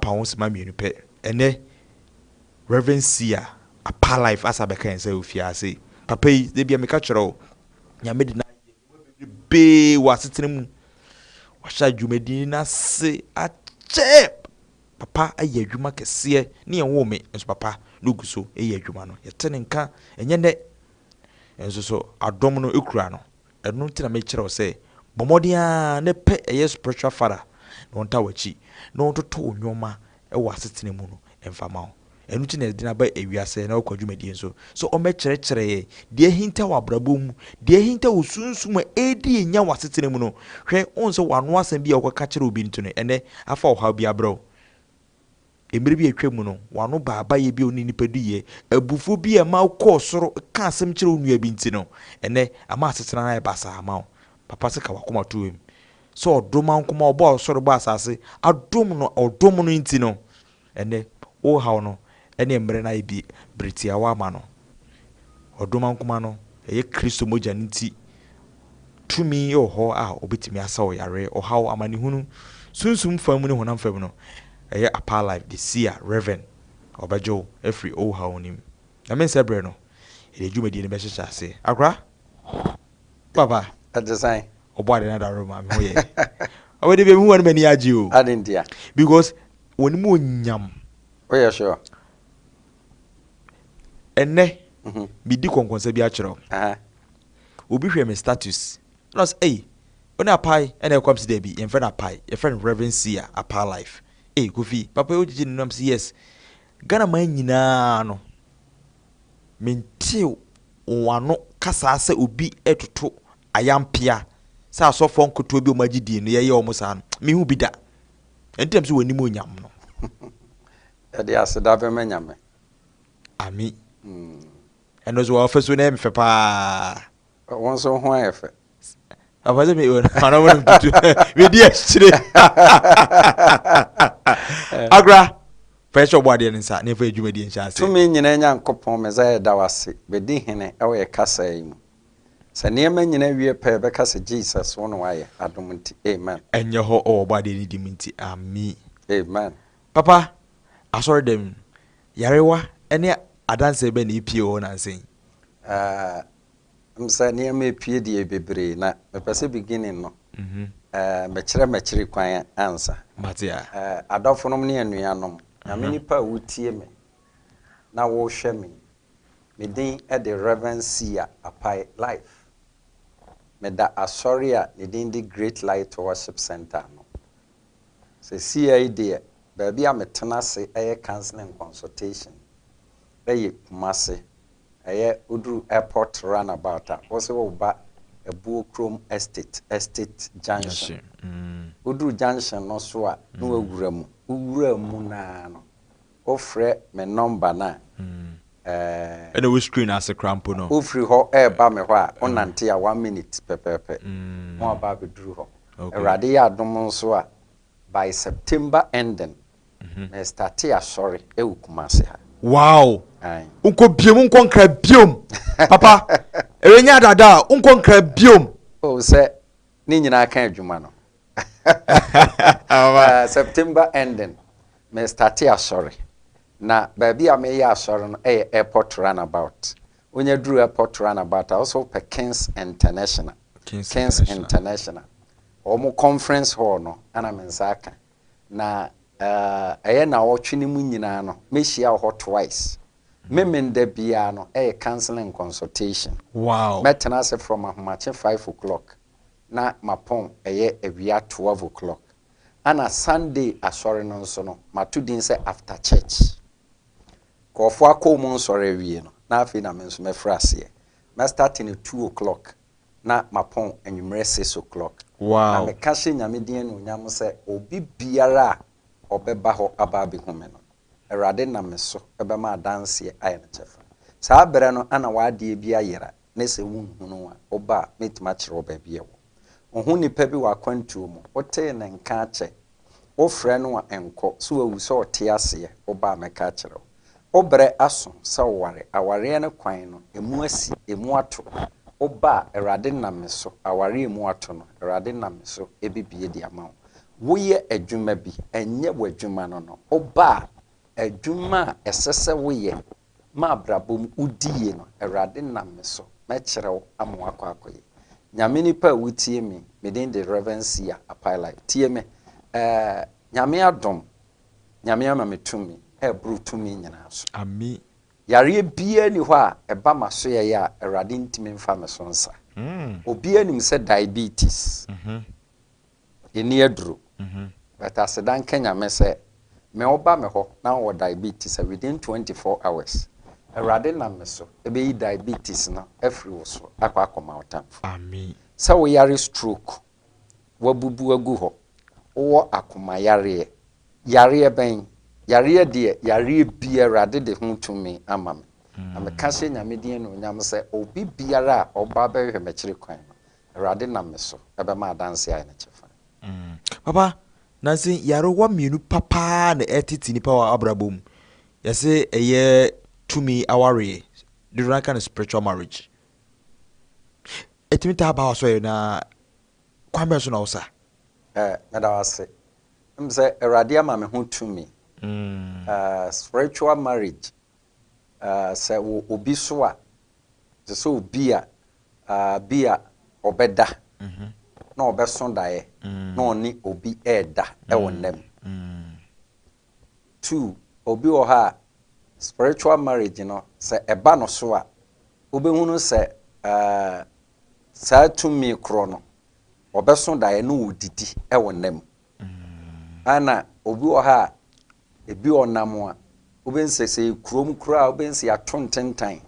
pounds mammy in pet, and then Reverend Sia, a par life as I can say, if you say, Papa, they be a mecatcher. Ya made be was sitting. What shall you medina say? A chep, Papa, a year you make a seer near woman, as Papa, look so, a year you man, your turning car, and yet, and so our domino Ukrano, and no till I make sure say, Bomodia, ne pet a yes spiritual father, no tawachi, no to told your ma, a was sitting in mono, and famau. And which is dinner by Ewiase Nnaho Kwa so o me chere de hinta wa brabom de hinta wo sunsum edi nya wasitene mu no hwe onso wano asem bi akwa kachere obi ntune ene afa oha bi abro emire bi atwam no wano baaba ye bi oni nipadu ye abufu bi e ma kọ soro ka asem chere onua bi ntino ene ama asetena na e basa ama papa se ka wakoma tuwem so odoma nkoma obo soro ba asase adom no ntino ene o hawo no ene emre na ibi britia wa ma no odoma nkoma no eye Kristo moja nti tumi oho a obetimi asa o yare o hawo amani hunu sunsum famu ne honam famu no eye apa life the seer reverend obajo every o hawo nim na men sebre no ede dwumadi ne be hyehyɛ ase akra papa at design obo ade na da roma me hoye awede be hu wan mani agi o adindia because woni mo nyam oh yeah sure enne bi di konkonsa bi a kyerɛ obi hwɛ me status nos ona apai ene ekwam si there bi en friend apai your friend reverend Sia apa life Kofi papa o jiji nnam si yes Ghana man nyinaa no mentiu wano kasa ase obi etoto ayampia sa asofo nkoto bi o magidi no ye o sa no me hu bi da entem so wani mo nyam no e de aseda be manyame ami eno zo ofeso na emfe pa won so ho ayefe abaze me ana won tutu we di extre agra fashion body nsa na fa adwumadi nsa ase tumi nyina nya nkopon meza da wase bedi hene e we kasa yi mu se niema nyina wie pe be kasa Jesus won waye adom nti amen enye ho o body ni di minti ami amen papa asori dem yarewa ene adanse be na ipio na nsen msa niema epie die bebre na mepese beginning no mekire kwan ansa matia adofonom ne anuanom na me nipa wutie me na wo hwe me medin e the reverend Sia apai life me da asori a medin the Great Light Worship Center no se Sia idea baby a metena se eye counseling consultation eye kumase eye udru airport runabout a wo se wo ba Ebuo Chrome Estate Junction. Udru Junction no so a no awura mu na no. Ofre me number na. And we screen as a crampo no. Ofri ho e ba me ho a onante a 1 minute pepepe. Mo ba bedru ho. Erade ya adom so a by September ending. Me start ya sorry e wukumase ha. Wow. Unko biom unko nkra biom. Papa, ewenya dada unko nkra biom. Oh se ni nyina kan adwuma no. September ending. Me start ya sorry. Na baby a me ya sorry no airport runabout. Onye duru airport runabout also pe Kings International. Kings International. Omo conference hall no ana me nsaka. Na na wotwe ni mu nyina no mehia ho twice memenda bia no counseling consultation wow metena se from ahomache 5 o'clock na mapon awia 12 o'clock ana Sunday asori no nso no matudin se after church kofo akomu nsori awie no na afi na menso mefrase me start in 2 o'clock na mapon anwumre 6 o'clock wow na me kashe nyamedin no nyam se obi biara obeba ho ababi home no erade na meso ebema dance aye na chefa saa bere no ana waade bi ayera na se wunhunu a oba metima kire oba bi ewo ohu nipa bi wa kwantuo mu ote ne nka ache ofre no a enko so awu so ote ase oba meka kire obere aso sa aware ne kwan no emu asi emu ato oba erade na meso aware emu ato no erade na meso ebibie di amawo woyɛ adwuma bi ɛnyɛ w'adwuma no oba adwuma ɛsɛsɛ woyɛ ma abrabom udie no Awurade nam me so mɛkyerɛw ama wakɔakɔyɛ nyame nipa wotie me medin de Reverend Sia Apai Life tie me nyame adom nyame ama me tumi ɛburu tumi nyina so ami yare bia ni hɔ a ɛba maso yɛ a Awurade ntimi mfa me so nsa obia nim sɛ diabetes ɛni aduro but asedan kenya me sɛ me oba me hɔ na wɔ diabetes within 24 hours Awurade na me so ɛbɛyi diabetes no afiri wo so akɔ akɔma wotam ami sɛ wo yare stroke wabubu agu hɔ wo akoma yare bɛn yare de yare bia Awurade de ho tumi ama me na me ka hye nyame din no nyam sɛ obi biara a ɔba bɛhwɛ m'akyiri kwan no Awurade na me so ɛbɛma adanse ayɛ ne kyɛfa papa nansi yare wa mienu papa na etiti nipa wa abrabom yɛse ɛyɛ tumi aware the rank kind of spiritual marriage etimi ta ba so yɛ na kwame so na wosa meda wase sɛ Awurade ama me ho tumi spiritual marriage sɛ obi so a sɛ obi a bia obɛda na ɔbɛso daeɛ na ɔne obi ɛda ɛwɔ nam 2 obi wɔ ha spiritual marriage no sɛ ɛba no so a wobɛhunu sɛ saa tumi korɔ no ɔbɛso daeɛ na ɔdidi ɛwɔ nam ana obi wɔ ha ebi ɔnam a wobɛnsɛ kurom kura wobɛnsɛ ato ntentan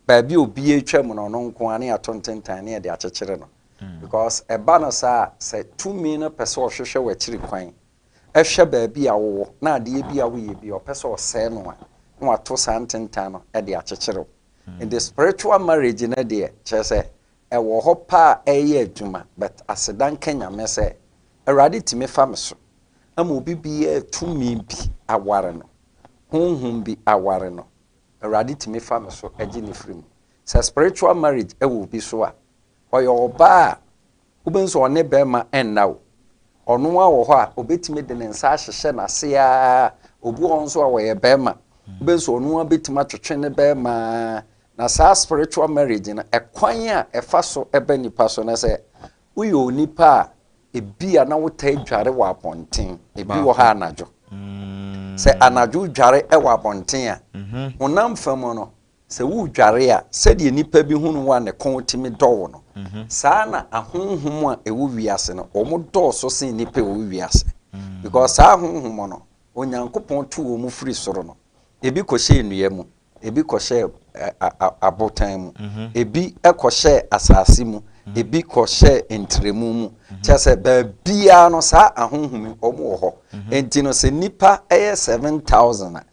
baabi obi atwa mu no no nko ane ato ntentan ne yɛde akyekyere no because ɛba no saa sɛ tumi no pɛ sɛ ɔhwehwɛ w'akyiri kwan ɛhwɛ baabi a wowɔ na adeɛ bi a woyɛ bi ɔpɛ sɛ ɔsɛe no a na wato saa ntentan no ɛde akyekyere in the spiritual marriage no deɛ kyerɛ sɛ ɛwɔ hɔ pa a ɛyɛ adwuma but asedan ka nyame sɛ Awurade tumi fa me so ama obi bi tumi bi aware no honhom bi aware no Awurade tumi fa me so agye ne firi mu sɛ spiritual marriage ɛwɔ obi so a ɔyɛ ɔbaa a wobɛnso ɔne bɛrima ɛnna wo ɔno a wɔ hɔ a obɛtumi de ne nsa ahyehyɛ n'ase a obi wɔ nso a wɔyɛ bɛrima wobɛnso ɔno a bɛtumi atwetwe ne bɛrima na saa spiritual marriage no ɛkwan a ɛfa so ɛbɛ nipa so na sɛ woyɛ onipa a ebi a na wota adware wɔ abɔnten ebi wɔ ha anadwo sɛ anadwo dware ɛwɔ abɔnten a honam fam no sɛ wo dware a sɛdeɛ nipa bi hunu wa ne kon timi dɔwo no saa na ahonhom a ɛwɔ wiase no ɔmo dɔɔso sen nipa ɛwɔ wiase because saa ahonhom no onyankopɔn tu wɔ mu firi soro no ebi kɔhyɛ nnua mu ebi kɔhyɛ abotan mu ebi ɛkɔhyɛ asase mu ebi kɔhyɛ ntremu mu kyerɛ sɛ baabia no saa ahonhom ɔmo wɔ hɔ enti no sɛ nipa ɛyɛ 7,000 a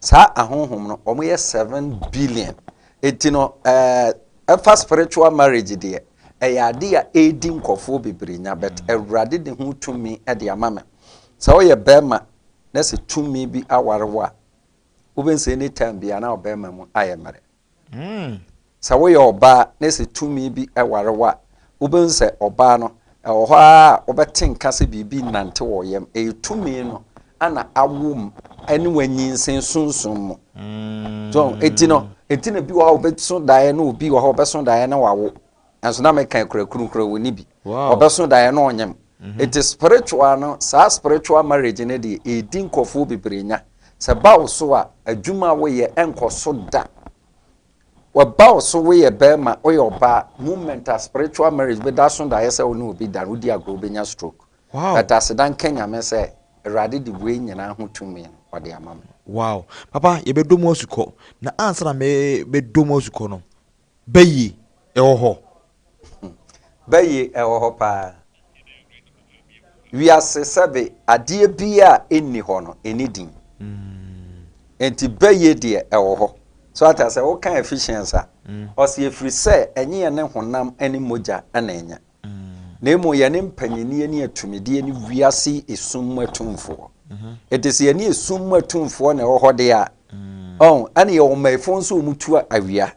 saa ahonhom no ɔmo yɛ 7 billion enti no ɛfa spiritual marriage deɛ ɛyɛ ade a ɛdi nkɔfoɔ bebree nya but Awurade de ho tumi ɛde ama me sɛ woyɛ bɛrima na sɛ tumi bi awarewo a wobɛnsɛ ne time bia na ɔbɛrima mu ayɛ mmerɛ sɛ woyɛ ɔbaa na sɛ tumi bi ɛwarewo a wobɛnsɛ ɔbaa no ɛwɔ hɔ a wobɛte nka sɛ biribi nante wɔ yam ɛyɛ tumi no ana awom ɛne wanyinsen sunsun mu so eti na bi wɔ hɔ wobɛso daeɛ na obi wɔ hɔ wobɛso daeɛ na wawo ɛnso na meka kurakura wɔ ni bi ɔbɛso daeɛ na ɔnyam eti spiritual no saa spiritual marriage ne deɛ ɛdi nkɔfoɔ bebree nya sɛ ba wo so a adwuma a woyɛ ɛnkɔ so da wɔba wo so woyɛ bɛrima woyɛ ɔbaa movement a spiritual marriage bɛda so daeɛ sɛ wo ne obi da wodi agorɔ wobɛnya stroke but asedan ka nyame sɛ Awurade de wei nyinaa ho tumi no ɔde ama me wow papa yɛbɛdɔ mu asukɔ na ansa na mɛdɔ mu asukɔ no bɛyie ɛwɔ hɔ bɛyie ɛwɔ hɔ paa wiase sɛbe adeɛ bi a ɛnni hɔ no ɛni din enti bɛyie deɛ ɛwɔ hɔ so ata sɛ woka efficiency a ɔsi efiri sɛ ɛnyɛ yɛ ne honam ɛne mogya ɛna ɛnya na emu yɛ ne mpanyini ne atumidie ne wiase esum atumfoɔ ɛtesi yɛ ne esum atumfoɔ na ɛwɔ hɔ de a ɛne yɛ ɔmaefo nso ɔmutu awia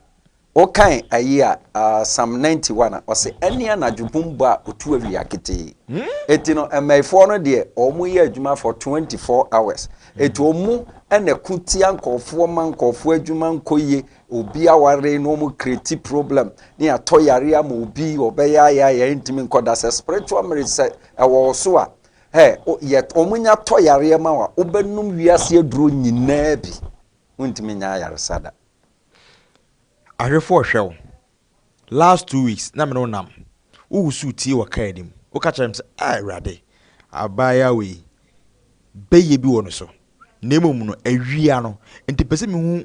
okay ayi a Psalm 91 o se ene anadwobumbo a otu awia kete eti no emaifo no de omo ye adwuma for 24 hours eti omu ene kutia nkofo mankofo adwuma nkoye obi aware no mu create problem ni atoyare ama obi obeya ya intimi nkoda se spiritual miracles ewo so a yet omunya toyare ma wa obenum wiase aduro nyina bi untimi nya yare sada ahwefo hwew last 2 weeks na me no nam wo su tie wa kaedim wo ka kyerem se awrade abaya we beye bi wono so nemom no awia no enti pese me hu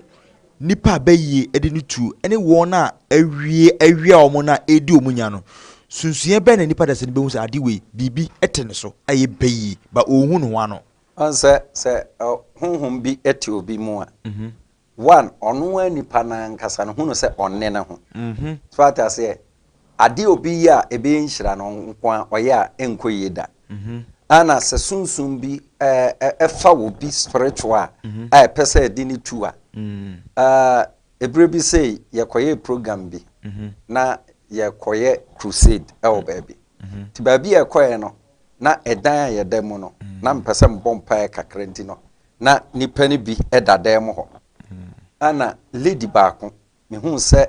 nipa beye edi no tu ene won na awia omo na edi omunya no sunsuye be na nipa da se ne be hu se ade we bibi etene so aye beye ba ohun no wa no anse se honhom bi eti obi mu a one ono nipa na nkasa no hunu se onne ne ho so ata se ade obi ya ebe nhira no nko oye a enkoyeda ana se sunsun bi efa wo bi spiritual a pese edi ni tu a ebre bi say yekoye program bi na yekoye crusade e wo ba bi ti ba bi yekoye no na edan ye dem no na mpese mbompa e kakrenti no na nipa ni bi edada mo ho ana lady baako me hu se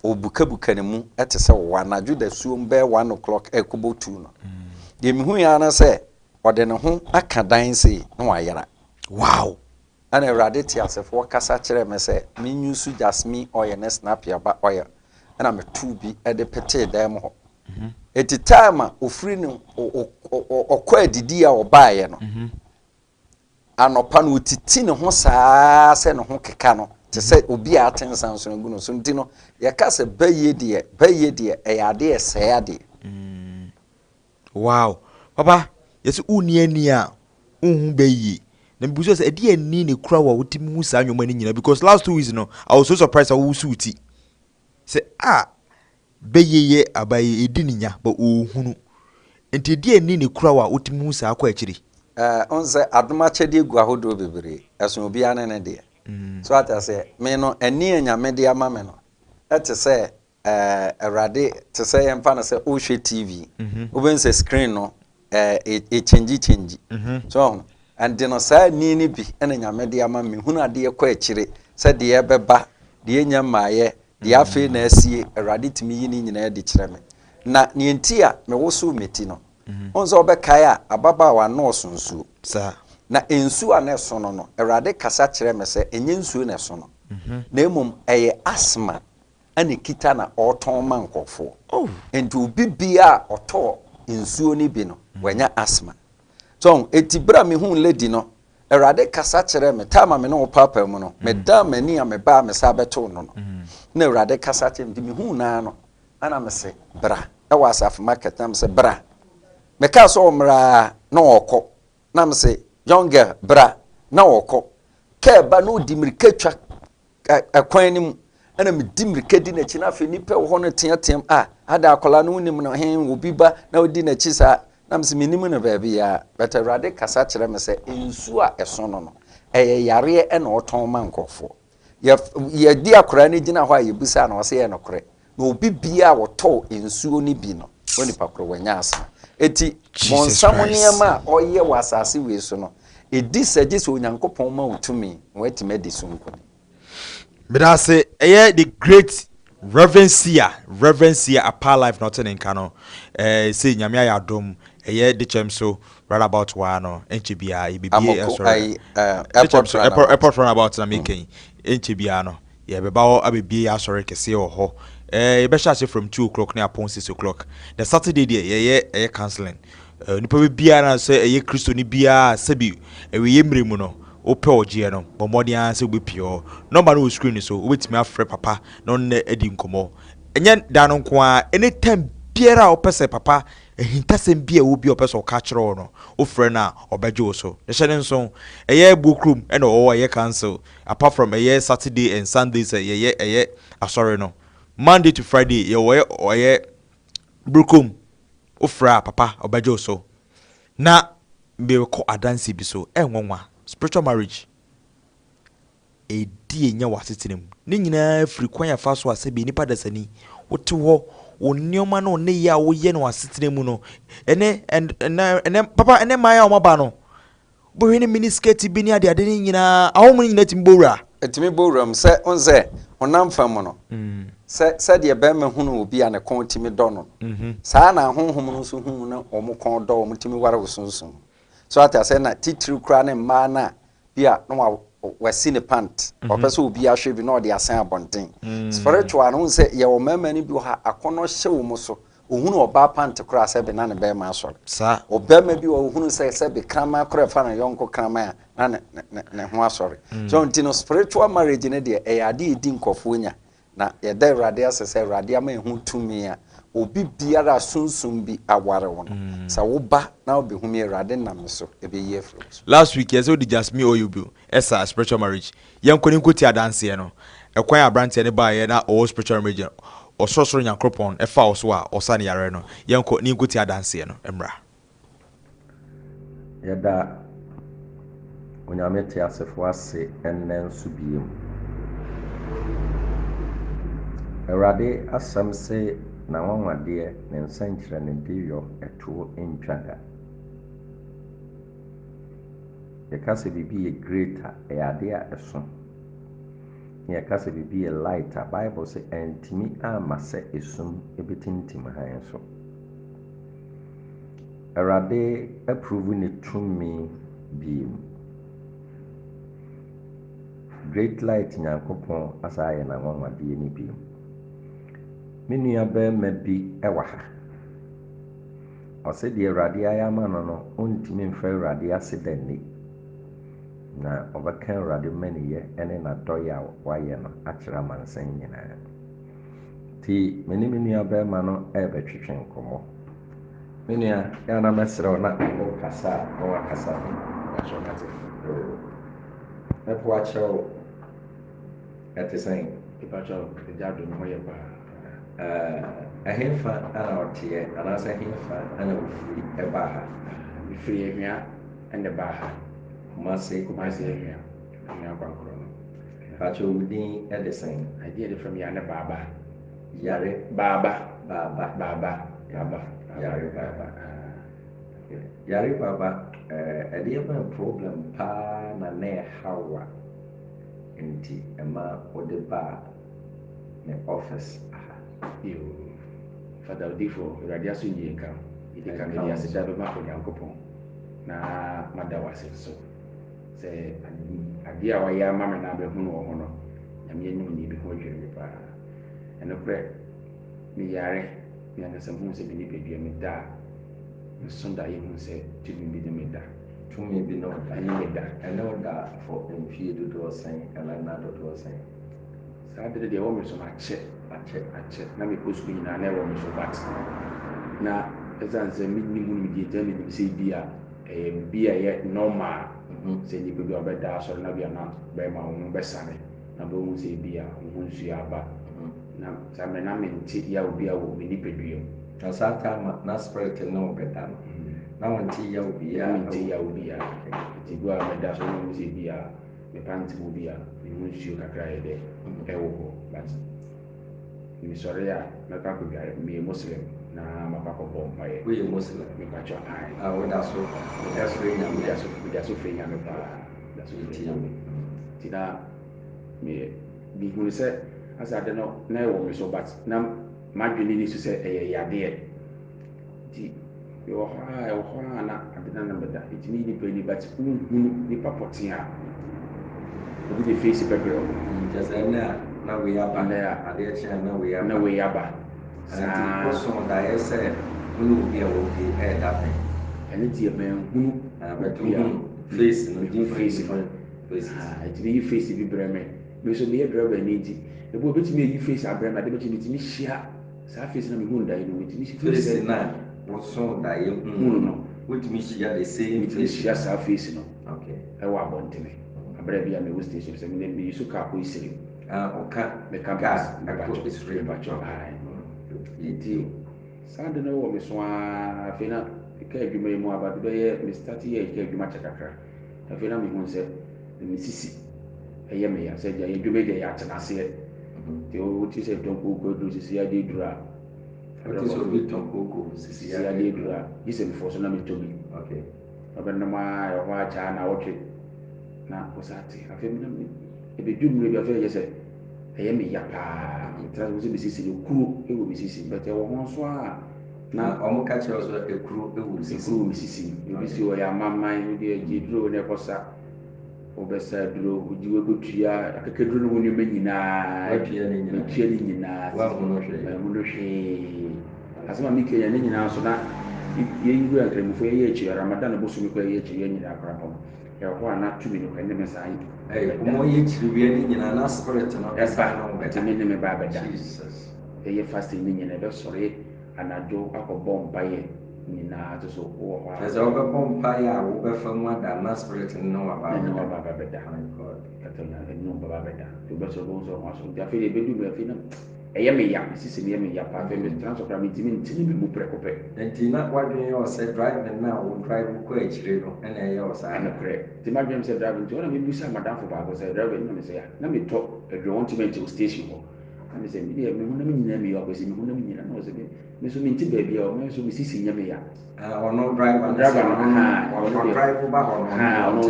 obukabuka ne mu ete se wanadwo da suom be 1 o'clock ekobo 2 no ye me hu ya na se ode ne ho aka dan se na wayara wow ana Awurade ti asefo kasa kire me se me nyusu jasmine oil na snap ya ba oil ana me tu bi ede pete dan mo ho eti time ofri ne okọ adidi a obaaye no anopa no titi ne ho saa se ne ho keka no te se obi a atensan so ngu no so nti no ye ka se baye de e ade ese ade wow papa yesu uni ani a unhu baye na mbuso se ade ani ne kura wa wotimi hu saa nwoma ni nyina because last 2 weeks no I was so surprised how suiti say baye abaye edi ninya ba ohunu enti ade ani ne kura wa wotimi hu saa kwa akiri onse adoma chede gu ahodo bebere eso obi ane ne de so ata se me no ani anyame de ama me no ete se Awurade te se yemfa na se o hwe TV obense screen no change so and no sa ni ni bi ene nyame de ama me hunu ade kwa akire se de ye beba de enya maaye de afi na asie Awurade timi yi ni nyina de kire me na ne enti a me woso meti no onzo obekaya ababa wa no sunsu sa na ensu a na so no Awurade kasa kire me se enye nsu na so no na emom eye asma ani kita na oton mankofo enti obi bia oto ensuo ni bi no wanya asma so etibra me hu lady no Awurade kasa kire me tama me no papa mu no me da mani a me ba me sa beto no na Awurade kasa kire me hu na no ana me se bra e wa asaf market na me se bra me ka so mra na okọ na me se young girl bra na okọ ka ba no dimirika twa akwan ni mu ana me dimirika di na chi na fe nipa wo no teatem ada akola no nim no hen obi ba na odi na chi sa na me se minim no ba bi ya but Awurade kasa kire me se ensu a eso no yare e na oton mankofo ye di akora ni gina ho a yebusa na o se ye no kore na obi bia wo to ensuo ni bi no woni pakro wanya asa eti monsamoniema oye wasase we so no edi saje so onyankopon ma utumi wati medi so nkoni but say the great reverencia apa life not in kano say nyame ya dom the chem so right about one no enchibia ibibie sorry airport run about na making enchibia no ye beba abibie asori kese ho you better from 2 o'clock na upon 6 o'clock the Saturday day cancelling nipa bia na say Christo ni bia sabi we yemremu no ope ogie no bomodi an say obepio number no screen so obetimi afre papa no na edi nkomo enye da no nko a anytime biara opese papa ehintasem bia obi opese okachero no ofre na obejo so the shene nso bookroom and o cancel apart from Saturday and Sundays sorry no Monday to Friday ye brokum ofra papa obajo so na be ko adansi bi so enwonwa spiritual marriage edi enya wasetene mu ne nyinaa firi kwan ya fa so ase bi nipa dasani wote ho onioma no ne ya wo ye no wasetene mu no ene papa ene maya o maba no bo hwe ne mini skirt bi ni ade ade ni nyinaa awo mu nyinaa timbowura etimi bowram se onze onam fam no se de be me hunu obi a ne kon timi do no saa na honhom no so hunu na omo kon do omo timi ware wosonson so ata se na titiri kra ne ma na bia no wasi ne pant opese obi ahwe bi na ode asan abonten spiritual no se ye o mama ni bi ha akono hye wo mo so ohunu oba pant kra se be na ne be ma so sa obema bi ohunu se be krama kra fa na yonko krama na ne ho asore so ntino spiritual marriage ne de e ade edi nkofo nya na ye da Awurade asese Awurade ama ehu tumi a obi biara sunsun bi aware won sa wo ba na obi humi Awurade nam so e be ye fro last week yes odi just me or you bill esa spiritual marriage yen koni nkoti adanse no ekwan abrante ne ba ye na all spiritual marriage ososoro nyankropon e fa oso a osa ne yare no yen ko ni nkoti adanse no emra yada onyame te asefo ase enen so biem Awurade asam se na wanwade ne nsankyere ne deyo eto entwada yekase bibi ye greater ade a eso yekase bibi ye lighter bible say entimi ama se esum ebetintim han so Awurade approve ne tumi biem great light nyankopon asaye na wanwade ni biem Minua be mabi ewa ha. Ose de Awurade ayama no ontimi mfa Awurade ase dani. Na obaka Awurade maniye ene na doya waye no akira mansan nyina. Ti minua be ma no ebe twetwen komo. Minua ya na mesrew na o kasa o wakasa. Ya so kate. Epo acho etisan ipacho ejado no ye ba ahemfa ana otie anasa ahemfa ana ofiri eba ha free ehia and the baha kumase ehia kwankro no pacho wudin edesen idea de from yana baba yare baba yare baba ede ba problem pa na ne hawa enti ema ode ba ne office you father difo radio so yinka idika me dia se da be ma ko yankopon na madawase so se ade a waya mama na be hunu wo hono nyame nyum ni bi ko dwere me pa eno pre mi yare mi anga se hu se bi ni pedua me da nsonda ye hu se tumi bi de me da tumi bi no ani me da eno da for enfie do sen ala na do sen sa de wo me so ma che na me post ni na wo me so bat na ezanze mi mu di tell me say bia ye normal say ni bi obeda so na bia na be ma wo be sane na be wo say bia wo nsu aba na sa me na me nti ya obi a wo me ni pedua na sa ta na spirit no obeda no na won ti ya obi ya nti ya obi ya ti go a me da so wo say bia me panti wo bia me nsu kakra ye de wo but mi sorry ya me pa ko gare mi muslim na ma pa ko bo mai we muslim mi pa cho ai we da so nya mi da so fe nya me pa da so fe nya ti na mi bi hu se asa de no na wo mi so but na ma dwene ni so se yade ti yo ha na adena na beda ti ni pe ni but hu ni pa potia obi de face pepe just na we aba na ade chia na we aba sa so da yese unu bi a wo bi da pe ene ti be hunu na betu face no di face it be face bi breme me so be breme ni ti e bo beti me yi face abreme ade beti mi hia sa face na me hunu da yi no mi face na wo so da ye hunu no what me hia the same face hia sa face no okay e wa bontene abre bia me wo station se me bi so ka ko isiri oka me ka ko isiri ba cho ai iti sande no wo me so afina ka adwuma yi mu abadu be ye me start ye ka adwuma chakakra afina me hu se me sisi ɛyɛ me ya sɛ gya yɛdwuma deɛ yɛatena aseɛ nti wote sɛ tɔnkoko duro sisi ade duro a What is obi tɔnkoko sisi ade duro a gye sɛ mefoɔ so na metɔ bi ɔbɛnam a ɛhɔ akyaa na wɔtwe na wɔsa te afei ɛbɛdu mmerɛ bi afei yɛ sɛ ɛyɛ me ya paa metena sɛ mesisi no kuro ɛwɔ mesisi but ɛwɔ ho nso a na ɔmo ka kyerɛ so ekuro ɛwɔ mesisi ebi si wɔ yɛ amaman wode agye duro ne ɛkɔsa wobɛsa duro wogye wɔkɔtua akakaduro no wo nneɛma nyinaa watua ne nyinaa wahono hwee asɛm a mekanya ne nyinaa so na yɛyiru a nkramofo yɛyɛ akyi ramadan bosom kɔ yɛyɛ akyi yɛ nyinaa kora hɔ ɛwɔ hɔ a na tumi no kɔ ne me saa ɔmo yɛ akyiri wie ne nyinaa na spirit no ɛba no bɛta me ne me ba bɛda ɛyɛ fasting ne nyinaa ɛbɛsɔre anadwo akɔbɔ mpayɛ nyinaa to so wɔ hɔ a ɛsɛ wobɛbɔ mpayɛ a wobɛfa mu ada na spirit no waba bɛda katanya ɛno baba bɛda wobɛsɔre bɔ nsɔ ho aso nti afei ɛbɛdu mu afei na ɛyɛ me ya sisi me yɛ me ya pa afei metena so kora mentimi ntini me mu prɛkopɛ nti na wadwene yɛ sɛ driving na wo drive kɔ akyire no ɛna ɛyɛ wɔ saa ɛnokorɛ nti madwene sɛ drive nti ɔna mebusa madamfo baako sɛ drive no na me sɛ ya na metɔ aduro wɔn ntimi nkyɛw station hɔ na me sɛ medeɛ me ho na me nyinaa me yɛ ɔkwasi me ho na me nyinaa na ɔsɛ me so mente baabi a ɔmo nso me sisi nyɛ me ya ɔno driver no ɔno drive ba hɔ no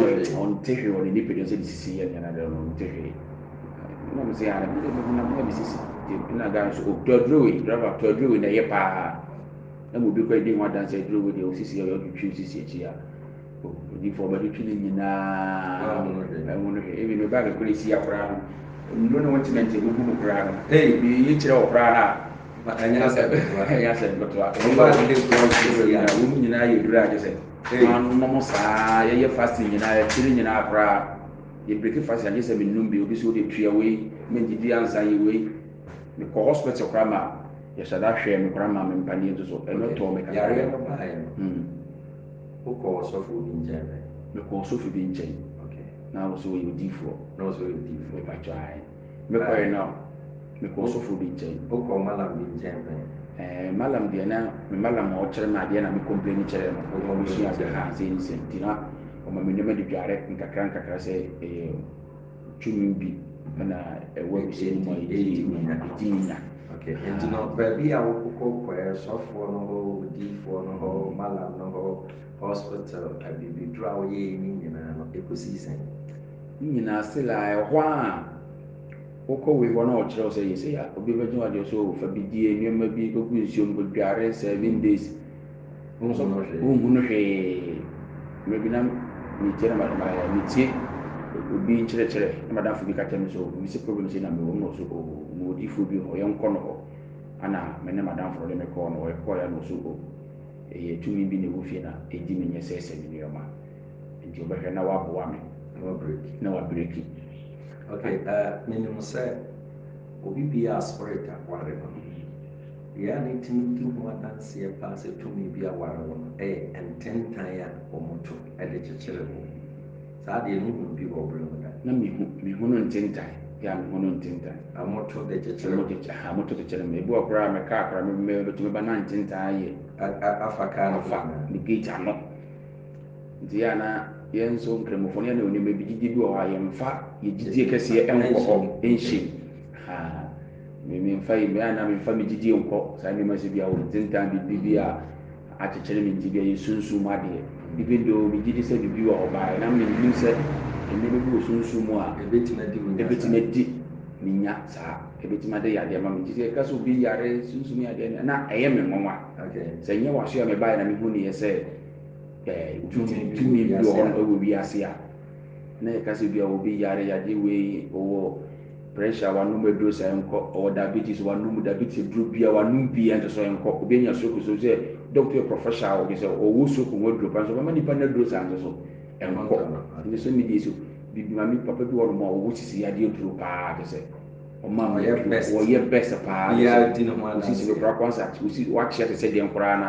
ɔnte hwee wɔ ne nipadua sɛ de sisi yɛ nyana dɛ ɔno ɔnte hwee na me sɛ ya na me ho na me sisi na ga so tɔdrowe driver tɔdrowe na yɛ paa na mo bi kɔ di ho adanse tɔdrowe de osisi yɛ ɔtwitwi osisi akyi a odi fo ba twitwi ne nyinaa ɛmo no hwɛ ebi no ba ga kɔ esi akora no ndo no wɔte mente mo mu kora no bi yi kyerɛ ɔkora na anya sɛ bɛto a ɔba de kɔ ya wo mu nyinaa yɛ dura agye sɛ manom saa yɛyɛ fasting nyinaa yɛkyerɛ nyinaa kora yɛ break fasting agye sɛ menum bi obi so de tua wei mengidi ansa yɛ wei me kɔ hospital kora ma yɛhyɛ da hwɛ me kora ma me mpaneɛ nso so ɛno tɔɔ me kakra yare no baeɛ no wokɔ ɔsɔfo bi nkyɛn mekɔ ɔsɔfo bi nkyɛn na wo so wɔyɛ odiifoɔ batwae mekɔɛ no mekɔ ɔsɔfo bi nkyɛn wokɔ malam bi nkyɛn malam deɛ na me malam a ɔkyerɛ me adeɛ na me complain kyerɛ no ɔmɛsua ade ha sɛ ne sɛ nti na ɔma me nneɛma de dware nkakra sɛ tumi bi na ɛwɔ bisɛ mu a ɛdi nya nti no baabi a wokɔkɔ kɔɛ sɔfoɔ no hɔ odiifoɔ no hɔ malam no hɔ hospital abibiduro a woyɛ ne nyinaa no ɛkɔsii sɛn ne nyinaa still a ɛhɔ a wokɔ wei hɔ na ɔkyerɛ sɛ yɛ sɛ obi bɛgye wadeɛ so fa bi die nneɛma bi kɔgu nsuom kɔdware 7 days wohu no hwee mmerɛ na mekyerɛ metie obi kyerɛkyerɛ na madamfo bi ka kyerɛ me so obi sɛ problem sɛ na mewɔ mu so mo odifoɔ bi hɔ yɛnkɔ no hɔ ana me ne madamfo de me kɔɔ no wɔkɔɔyɛ no so ɛyɛ tumi bi na ɛwɔ fie na ɛdi me nyɛ sɛ me nneɛma nti wobɛhwɛ na waboa me na wabreki menim sɛ obi bia spirit aware no yɛa ne tumi di ho adanseɛ paa sɛ tumi bi aware wo no ɛyɛ ntentan a ɔmoto ɛde kyekyere wo saa deɛ no hu bi wɔ berɛ mu da na mehu no ntentan yɛ mehu no ntentan amoto de kyekyere amoto kyekyere me ebi wɔ koraa mɛka koraa mebɛtumi ba na ntentan yɛ afa kaa no fa ne gate ano nti yɛ na yɛn nso nkramofo no yɛ na onima bi gyigye bi wɔ hɔ a yɛmfa yɛgyigye kɛseɛ ɛnkɔ hɔ ɛnhyɛ memfa yi na memfa me gyigye nkɔ saa nneɛma sɛ bi a wɔ ntentan bibi a akyekyere me nti bi a yɛsunsum adeɛ bibi do me gyigye sɛ bibi wɔ hɔ baeɛ na menim sɛ nneɛma bi wɔ sunsum mu a ɛbɛtumi adi menya saa ɛbɛtumi ade yɛ adeɛ ma me nti sɛ ɛka sɛ obi yare sunsum yɛ adeɛ na ɛyɛ me nwanwa sɛ nyɛ w'aso a mebaeɛ na mehu ne yɛ sɛ tumi bi wɔ hɔ no ɛwɔ wiase a na yɛka sɛ bi a obi yare yadeɛ wei ɔwɔ pressure wanom aduro sɛ nkɔ ɔwɔ diabetes wanom diabetes aduro bia wanom bia nte so nkɔ obi anya stroke so sɛ doctor professional obi sɛ ɔwɔ stroke ho aduro pa so bɛma nipa na aduro saa nte so nkɔ nti so media so bibi mami papa bi wɔ no ma ɔwɔ sisi yadeɛ aduro paa te sɛ ɔma wɔyɛ best paa sisi no kora kwansa wakyea te sɛ deɛ nkoraa na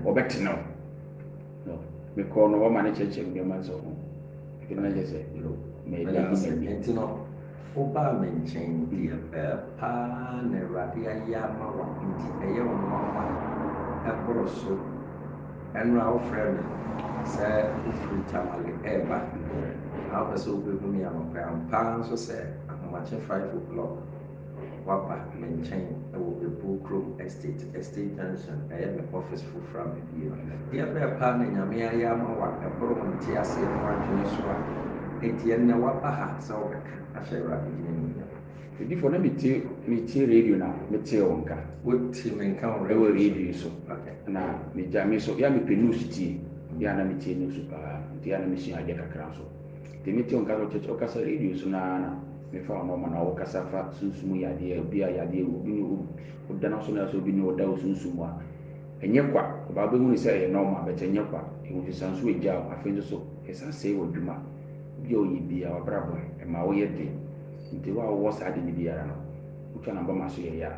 ɔbɛtena mekɔ no wɔma ne kyerɛkyerɛ nneɛma nso ho ɛkɛ na kyɛ sɛ nti no wobaa me nkyɛn deɛ bɛɛ paa na Awurade ayɛ ama wo nti ɛyɛ wo nwanwa ɛboro so ɛno a wofrɛ me sɛ wofiri Tamale ɛɛba How person will be me am pounds so say I'm watching 5 o'clock. Wapa maintain a book room estate junction. I am the office for from you. The other partner Yamia Yama, a problem Tiasi and one to Etienne Wapa, so I shall wrap it. Before me radio now, me onka. What team encounter radio so. Na me jami so ya me news ti ya na me tie news pa ti ya na me shi ade kakra so. Ti me onka ko checho kasa radio so na me fa no ma na wo kasa fa sunsumu ya de obi a ya de obi ni o dana so na so obi ni o da o sunsumu a enye kwa ba be hu ni say e normal but enye kwa e hu sansu e ja afenzo so e sa say wo dwuma bi o yi bi a brabo e ma wo ye de nti wa wo sa de ni bi ara no utwa na ba ma so ye ya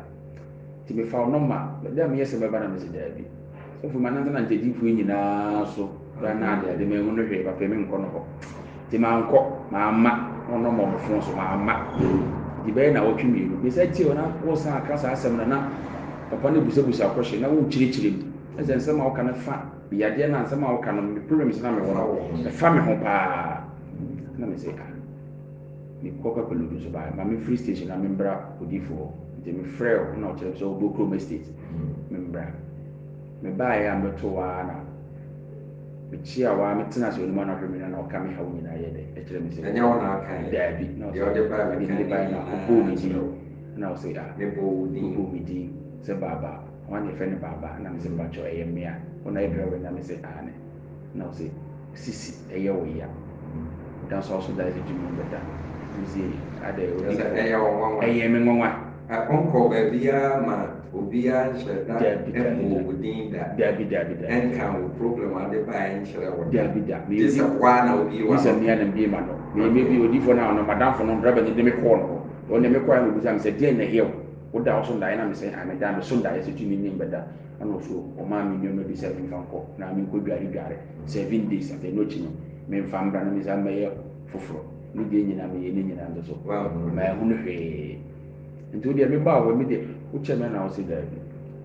ti me fa no ma da me yese me ba na me se da bi so fu manana na nteji fu nyina so da na de me hu no hwe ba pe me nko no ho ti ma nko ma ma ono mo mfon so ma ma di be na wotwe miru be say ti ona wo sa aka sa asem na papa ne busabusa akwhye na wo chirichiri eze nsem a wo kana fa biyade na nsem a wo kana me problems na me wo na fa me ho pa na me say ni koka peludu so ba ma me free station na me mbra odifo de me frère na o chere so bokro estate me mbra me ba ya mbeto wa na Chia wa metena so ni mana hwemi na o ka me ha wo nyina ye de e kire me se enya wona aka da bi no yo de ba me de ba na o bo mi di na o se ne bo mi di se baba wani fe ne baba na me se ba cho e mia ona e drewe na me se ane na o se sisi e ye wo ya da so da e di mu beta mi se ade o di e ye wo nwa e ye me nwa onko ba bia ma obia nhyeda ebo wodin da bi enka wo problem ade ba nhyera wo da bi this a kwa na obi wa this a me na bi ma no me bi odi fo na no madam fo no draba ni de me call no o ne me kwa no bi sam se dey na here wo da so ndai na me se am da me so ndai se tu ni mbeda ana so o ma mi nyono bi 7 fanko na mi ko duare 7 days ate no chi no me mfa mbra na me sa me foforo ni de nyina me ye ni nyina ndo so ma hu no hwe nti odi me ba wo me de uche me na o se da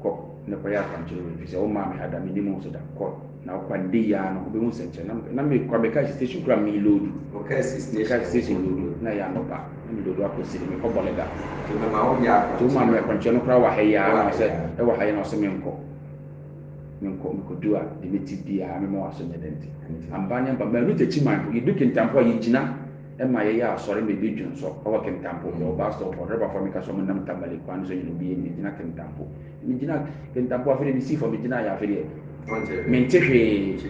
ko ne ko ya kan chiro bi se o ma me hada mi ni mo so da ko na o kwandi ya no be mu senche na me kwa be ka station kura mi load o ka station load na ya no ba mi load akọ siri me ko bolega to me ma o ya to ma me kwanche no kura wa he ya na se e wa he na o se me nko dua de me ti bia me mo aso nyedenti ambanya ba me no techi man yi dukin tampo yi jina e ma ye ya asore me bi dwun so o wa kem tampo o ba stop o reba for me ka so me nam tambale kwan so yi bi ni jina kem tampo afere bi si for me jina ya afere mentehwe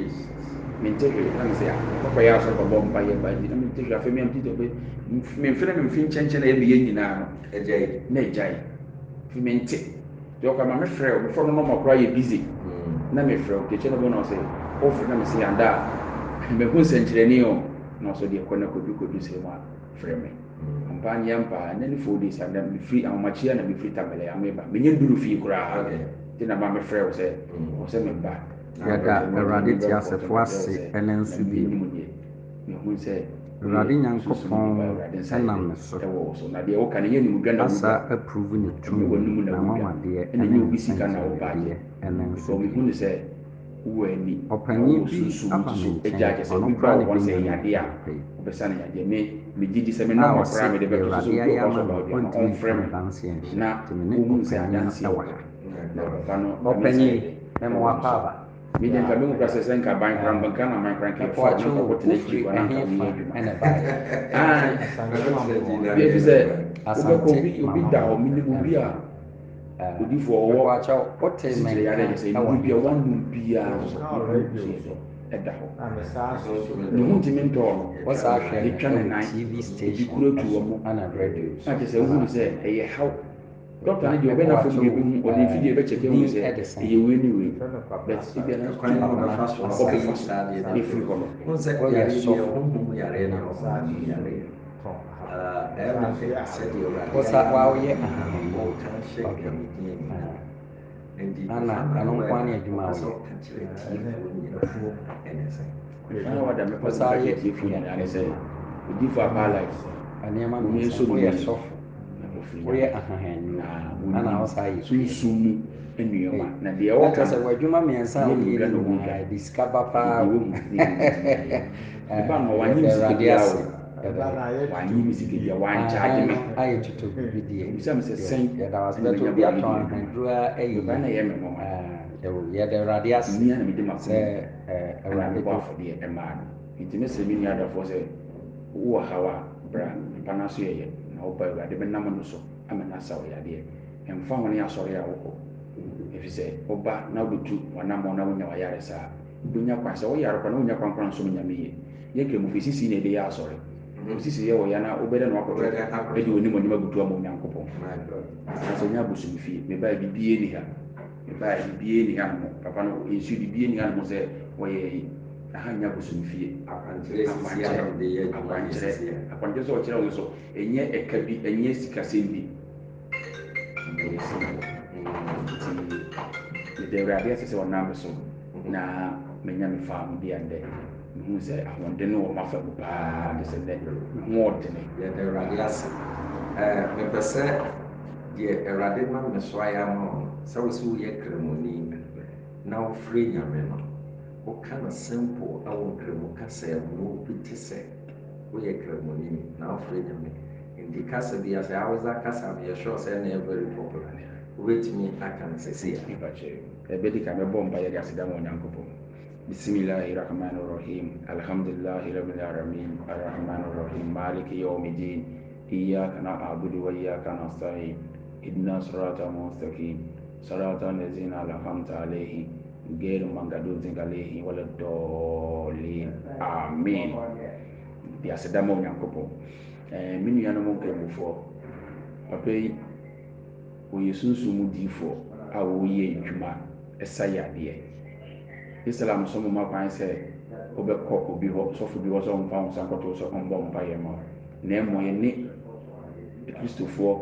na me se ya ko ya so bo mpa ye ba jina mentehwe afere me amti to be me mfere me mfin chenchen e bi ye nyina no ejai fi mente yo ka ma me frɛ o me fo no no makra ye busy na me frɛ o ke che no bo no se o frɛ na me se anda me hu senkyerɛni o na so de kɔna kodu se ma frɛ me ampa nyampa na ni 4 days and me free amachia na me free tabele ameba me nyenduru fi kura ti na ma me frɛ o se me ba yada erade ti asefo ase ene nsu bi me hu se erade nyankopɔn ɛnam ne so na de o kan ye ni mu ganda asa approve ne tumi na mama de ene obi sika na o ba de ene so me hu ne se uweni ɔpanyin bi aba me nkyɛn ɔno kora ne bi sɛ yade a ɔbɛsa ne yade me gidi sɛ me na ɔkora me de bɛto so so bi ɔkɔ ba ɔde no ɔmfrɛ me na ɔmu sɛ adanse wɔ ha na ɔba no ɔpanyin me mo apaba me de nka me mu kora sɛ nka ban kora mbanka na man kora nka fa no kɔ tena akyi kɔ na nka me yɛ adwuma bi ebi sɛ wobɛkɔ obi da hɔ me ne obi a odifo ọwọ ọtẹ mẹ yàrá yẹn sẹ ibi bia wọn nù bia ẹda hɔ ne ho ntumi ntɔ no wɔsa ahwɛ etwa ne nan TV station ebi kuro tu wɔn ana radio na kyerɛ sɛ ehunu sɛ ɛyɛ haw dɔkta ne deɛ ɔbɛ na fam deɛ ebi hu ɔde nfi deɛ ɛbɛkyɛ kɛ ehunu sɛ ɛyɛ wei ne wei bɛt ebi ɛna kwan na ɔbɛfa so ɔbɛfa so efiri hɔ no wɔyɛ sɔfo honhom yare na ɔfa yare wɔsa wɔayɛ ana ano nkwane adwuma wɔ ɛna wada me pasa kɛ tie fi nyina ne sɛ odifo aba life nneɛma mi nso wɔyɛ sɔfo adɔfo woyɛ nyame ahahanyu na ana wosa yɛ sunsun mu nneɛma na deɛ na wɔka kyerɛ sɛ w'adwuma mmiɛnsa a woyɛ no nyinaa de sika ba paa ba no wanyɛ mi sika biara o wanyɛ mi sika biara wankyaagye me ayɛ tutu bibi deɛ bisa mi sɛ sɛn yɛda wase bɛtɔ obi atɔn ahanduru ayi ba na yɛ mɛ mɔma yɛda awurade ase nia na mi de ma ko sɛ awurade awurade bɔ afɔdeɛ ɛmaa no nti ne sɛ mi nua adafoɔ sɛ wowɔ haw a bra mpa na so yɛyɛ na woba awurade bɛnam no so ama no asa wo yadeɛ ɛmfa ho ne asɔre a wokɔ ɛfiri sɛ woba na wobɛtu wanammɔ na wonya wayare saa wobɛnya kwan sɛ woyare kɔ na wonya kwan kora nso no nyame yɛ yɛkra mu firi sisi na ɛde yɛ asɔre sisi yɛ wɔ yɛ na wobɛdɛ no wakɔtɔ ɛde w'anim anim abutu ama onyankopɔn na sɛ nya abosom fie mebaa bibie ni ha mebaa bibie ni ha no mo papa no ɛnsu bibie ni ha no mo sɛ wɔyɛ aha nya bosom fie akwankyerɛ sɛ ɔkyerɛ wo so ɛnyɛ ɛka bi ɛnyɛ sikasɛm bi mede awurade ase sɛ ɔnam me so na manya me faa mu bi andɛ mehu sɛ ahoɔden no wɔ mafa mu paa de sɛ nnɛ hoɔdene yɛde awurade ase mepɛ sɛ deɛ awurade nam me so ayɛ ama wo no sɛ wo sɛ woyɛ kramoni na wofrɛ nyame no woka no simple awɔ nkramu kasa mu na wobi te sɛ woyɛ kramoni na wofrɛ nyame nti kasa bi asɛ awɔza kasa no yɛhwɛ sɛ na very popular wobɛtumi aka no sɛsi a ɛbɛdi ka mɛbɔ mpa yɛde aseda ma onyankopɔn bismillahi rahmani rahim alhamdulillahi rabbil alamin arrahmani rahim maliki yawmiddin iyyaka na'budu wa iyyaka nasta'in ihdina siratal mustaqim siratal ladzina an'amta alaihim غير المغضوب عليهم ولا الضالين آمين di aseda ma onyankopɔn me nuanom nkramofoɔ papa yi wɔyɛ sunsum diifoɔ a wɔyɛ adwuma ɛsa yadeɛ islam so mo makwan sɛ wobɛkɔ obi hɔ sɔfo bi hɔ sɛ ɔmfa wo nsa nkɔto sɛ ɔmbɔ mpa yɛ ma na mmɔ yɛne kristofoɔ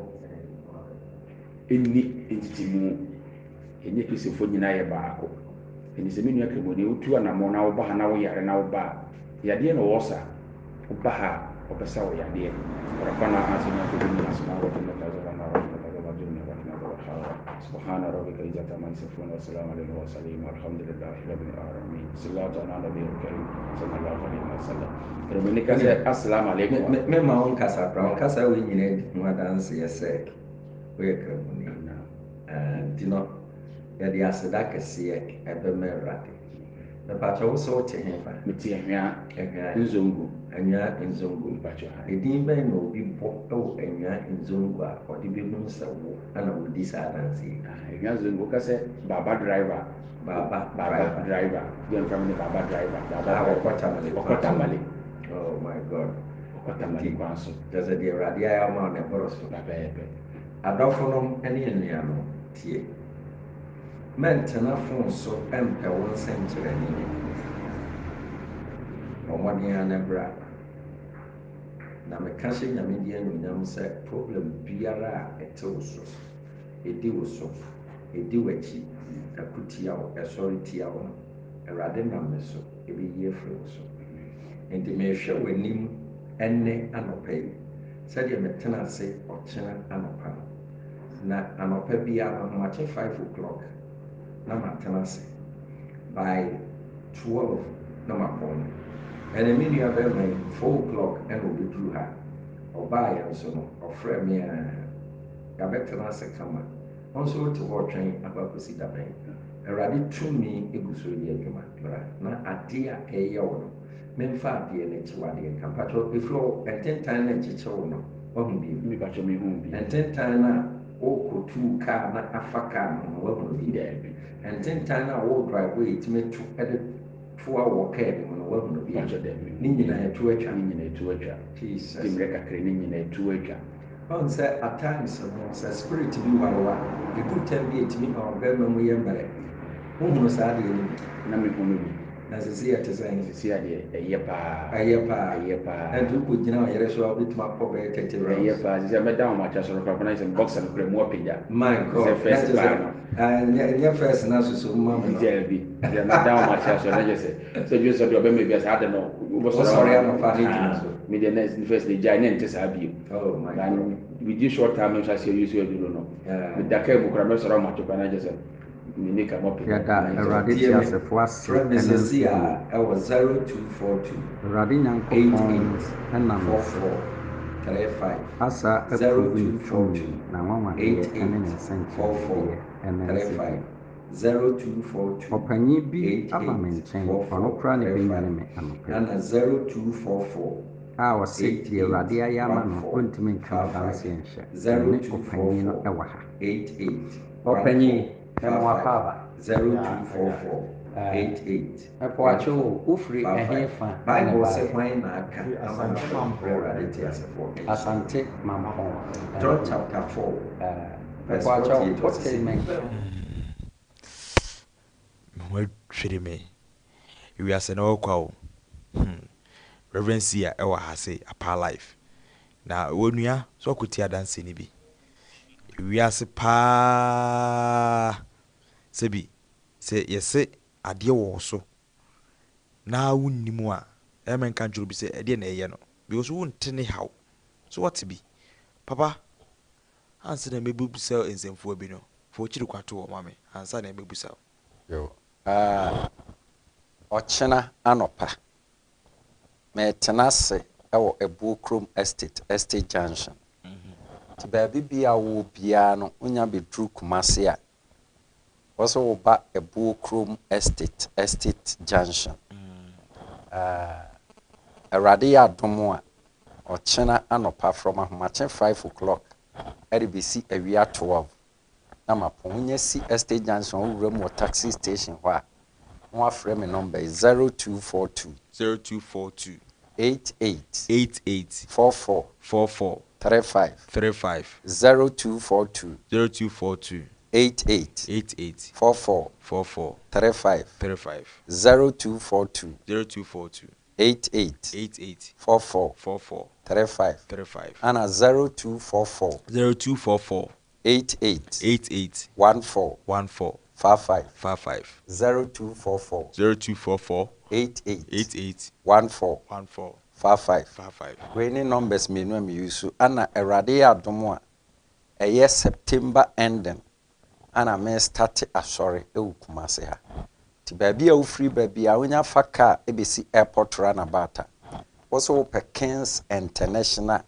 ɛnni ntitimu yɛne kristofoɔ nyinaa yɛ baako ɛni sɛ me nua kramoni wotu anammɔ na woba ha na woyare na woba a yadeɛ na wɔwɔ sa woba ha wɔbɛsa wo yadeɛ ربنا آتنا في الدنيا حسنة وفي الآخرة حسنة وقنا عذاب النار سبحان ربك رب العزة عما يصفون وسلام على المرسلين والحمد لله رب العالمين صلى الله على النبي الكريم صلى الله عليه وسلم kramoni ka sɛ assalamu alaikum mema wo nkasa pra wo nkasa wo nyina di ho adanse yɛ sɛ woyɛ kramoni nti no yɛde aseda kɛseɛ ɛbɛma awurade mepatwɛ wo sɛ wote hefa mete ahwea nzongo anwea nzongo ɛdin bɛn na obi bɔ ɛwɔ anwea nzongo a ɔde bɛhu sɛ wo ana wodi saa adanseɛ ahwea nzongo woka sɛ baba driver yɛmfam ne baba driver ɔkɔtamale oh my god ɔkɔtamale kwan so kyɛ sɛ deɛ awurade ayɛ ama wo ne ɛbɔrɔ so babɛɛbɛ adɔfo nom ne nnua no tie mɛntena fon so ɛmpɛ wo nsɛnkyerɛnne ɔmmɔden a ne bra na meka hyɛ nyame di anuonyam sɛ problem biara a ɛte wo so ɛdi wo so ɛdi w'akyi ɛko tia wo ɛsɔre tia wo no awurade nam ne so ɛbɛyi afiri wo so nti mehwɛ w'anim ɛnnɛ anɔpa yi sɛdeɛ metena ase ɔkyena anɔpa no na anɔpa biara no homakye 5 o'clock na matena ase by 12 na mapɔn ɛna me nua bɛrima yi 4 o'clock ɛna ɔbɛduru ha ɔbaeɛ nso no ɔfrɛ me a yɛabɛtena ase kama ɔnso wote hɔ ɔtwɛn aba kɔsi daban awurade tumi egu so yɛ adwuma bra na adeɛ a ɛyɛ wo no memfa adeɛ no akyi wadeɛ nka mpatwɛ ɛfiri hɔ ɛntentan no akyekye wo no wahu bi ɛntentan no a wokɔtuu kaa na afa kaa no wahu bi daabi ɛntentan no a wo drive yɛtumi to ɛde toa wɔ kaa no mu no wahu bi ne nyinaa ɛto atwa Jesus mmerɛ kakra ne nyinaa ɛto atwa ɔn sɛ at times no sɛ spirit bi warewa ɛdu tam bi ɛtumi ma ɔbɛrima mu yɛ mmerɛ wohunu saa deɛ no na mehu no bi na sisi ya tesa sisi ade ɛyɛ paa ɛyɛ paa na du ko gyina o yɛrɛ so a bit ma pɔ bɛ 30 rounds ɛyɛ paa sisi mɛda wɔn akyɛ sɔrɔ kora fana sɛ boxer no kora mu apagya my god first paa no nyɛ first na soso ma me no bi sɛ mɛda wɔn akyɛ sɔrɔ na yɛ sɛ dwe sɛ deɛ ɔbɛma bi sɛ ade no wosɔre anɔpa ne gyina so me deɛ na first de gyae ne nte saa bio oh my god widi short time nso ahyɛ yusu aduro no meda kaa mu kora mɛsɔrɔ wɔn akyɛ kora na yɛ sɛ mene ka mo yɛda awurade ti asefo ase ɛna sisi a ɛwɔ 0242 awurade nyankopɔn ɛnam 35 asa approve ntumi na nwanwadeɛ ɛne ne nsɛnkyerɛnneɛ ɛne nsɛnkyerɛnneɛ 0242 ɔpanyin bi aba me nkyɛn ɔno koraa ne bɛnyane me anɔpɛ ana 0244 a ɔse deɛ awurade ayɛ ama no ɔntumi ntwa danseɛ nhyɛ ne ɔpanyin no ɛwɔ ha 88 ɔpanyin ɛma wakaaba 0244 88 ɛpɔakye wo wofiri ɛhe fa Bible sɛ hwan na aka ama no awurade te asefo asante mampɔn John chapter 4 ɛpɔakye wo wote me twere me Ewiase Nnaho Kwa o Reverend Sia ɛwɔ ha se apa life na wonua so akoti adanse ni bi Ewiase pa sebi se yese ade wo so na wonnimu a emen kan juro bi se ade na eye no bi so wonte ne haw so what bi papa ansa na mebubusa ensemfo bi no fo chiri kwato wo mame ansa na mebubusa yo ɔkyena anɔpa metenase ɛwɔ Ebuokrom estate junction ti baabi bia wo bia no onya bedru Kumase a wɔso wo ba Ebuokrom estate junction awurade yɛ adom a ɔkyena anɔpa from ahomakye 5 o'clock ɛde bɛsi awia 12 na mapɔnya si estate junction owura mu taxi station hɔ a no afrɛ me number 0242 88 44 35 0242 88 44 35 0242 88 44 35 ana 0244 88 14 55 0244 88 14 55 When numbers me no me use ana awurade adom a ɛyɛ September ending ana me start asɔre ɛwɔ Kumase ha ti baabi a wo free baabi a wonya fa car ebesi airport runabout also wo Kings International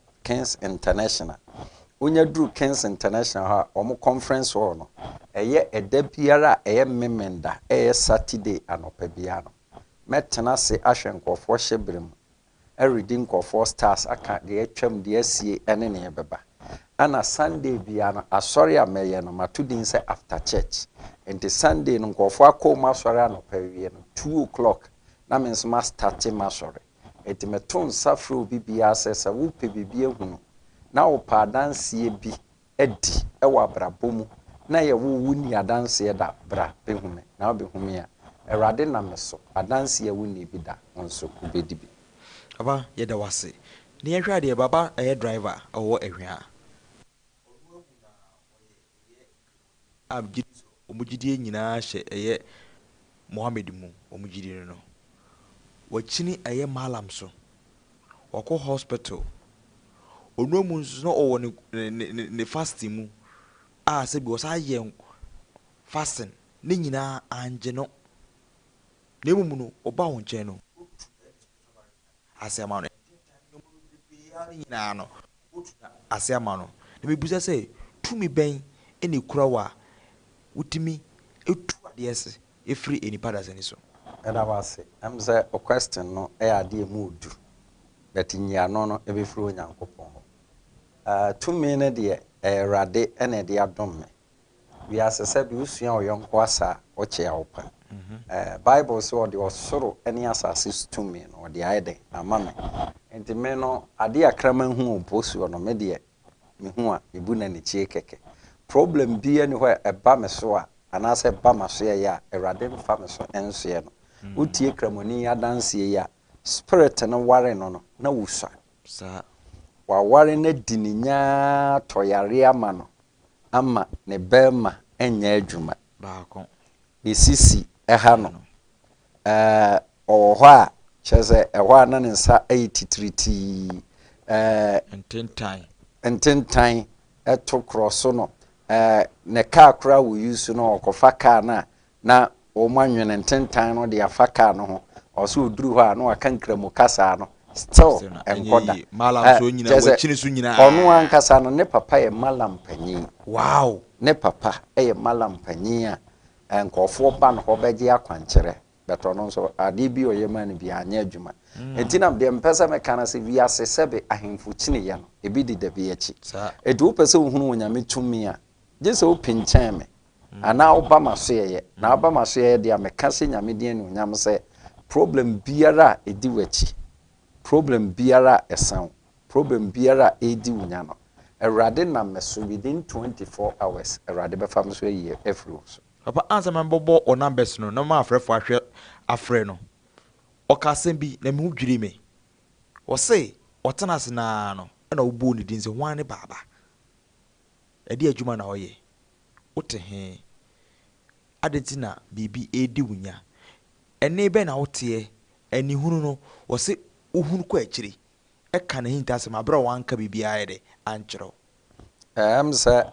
wonya duru Kings International ha omo conference hall no ɛyɛ ɛda biara ɛyɛ memenda ɛyɛ Saturday anɔpa biara no metena se ahwɛ nkɔfoɔ hyebrem reading nkɔfoɔ stars aka de atwam de asie ɛne ne bɛba ana Sunday biara no asɔre a mɛyɛ no matudin sɛ after church enti Sunday no nkɔfoɔ akɔma asɔre anɔpa wie no 2 o'clock na me nso ma start ma asɔre enti meto nsa frɛ obi biara sɛ wo pɛ bibi ehunu na wo pa adanseɛ bi adi ɛwɔ abrabɔ mu na yɛ wo wuni adanseɛ da bra behume na behume a awurade na me so adanseɛ wuni bi da nso ubedi bi aba yɛda wase ne yɛhwɛ de baba ɛyɛ driver ɔwɔ ehwia omugidie nyinaa hyɛ ɛyɛ Mohammed mu omugidie no wakini ɛyɛ malam so wakɔ hospital onomu nso no ɔwɔ ne fasting mu a sɛ bi wɔsa yɛ fasting ne nyinaa anje no na emu no ɔba wo nkyɛn no asɛma no nyinaa no asɛma no na mebusa sɛ tumi bɛn ɛne kura wa wutimi etu adeɛ se efiri enipa da sɛni so ɛda wase am sɛ o question no ɛyɛ adeɛ mu odu but nyia no no ebefiri Onyankopɔn tumi ne deɛ ɛwurade ɛna de adom me wiase sɛ bi usua oyɔnko asa ɔkye awpa Bible so ɔde ɔsoro ɛne asase tumi no ɔde ayɛ de ama me enti me no ade akrama hu oposuo no me deɛ me hu a ebu na ne chie keke problem bi ne hɔ ɛba me so a anaasɛ ba ma so yɛ a awurade mfa me so ensoɛ no utie kramoni adanse ya spirit no ware no na wusa sa wa ware na dininya toyare ama no ama ne bema enya adwuma ba ko ne sisi ɛha no ɔwɔ hɔ a kyerɛ ɛhɔ a na ne nsa ayititiriti ntentan ɛto kroso no ne car kora wo use no ɔkɔfa car na o manwene ntentan no de afa car no ho ɔso oduru hɔ a na waka nkramu kasa no still enkoda malam so nyina wachini so nyina ɔno ankasa no ne papa yɛ malam panyin wow ne papa yɛ malam panyin a nkɔfo ba no hɔ bɛgye akwankyerɛ beto no so ade bi oyɛ ma no bi anya adwuma entina de mpesa mekana se wiase sebe ahemfo kyine ya no ebi de da bi achi edu wo pese wo hunu wonyame tumi a je se wo pinkyɛn me ana wo ba maso yɛ na ba maso yɛ de ameka se nyame de ne onyam se problem biara edi wachi problem biara esan problem biara edi wonya no Erade na meso within 24 hours erade be fam so yɛ efru so papa answer man bobo o numbers no ma afrefo ahwe afre no okasem bi na me hu dwiri me wo se otenase na no na wo bo ni din se hwan ne baba edi adwuma na oye wote he adentina bibi edi wunya ene be na wote eni hunu no wo se uhunu ko akiri eka na hinta se ma bra wanka bibi ayede ankyero se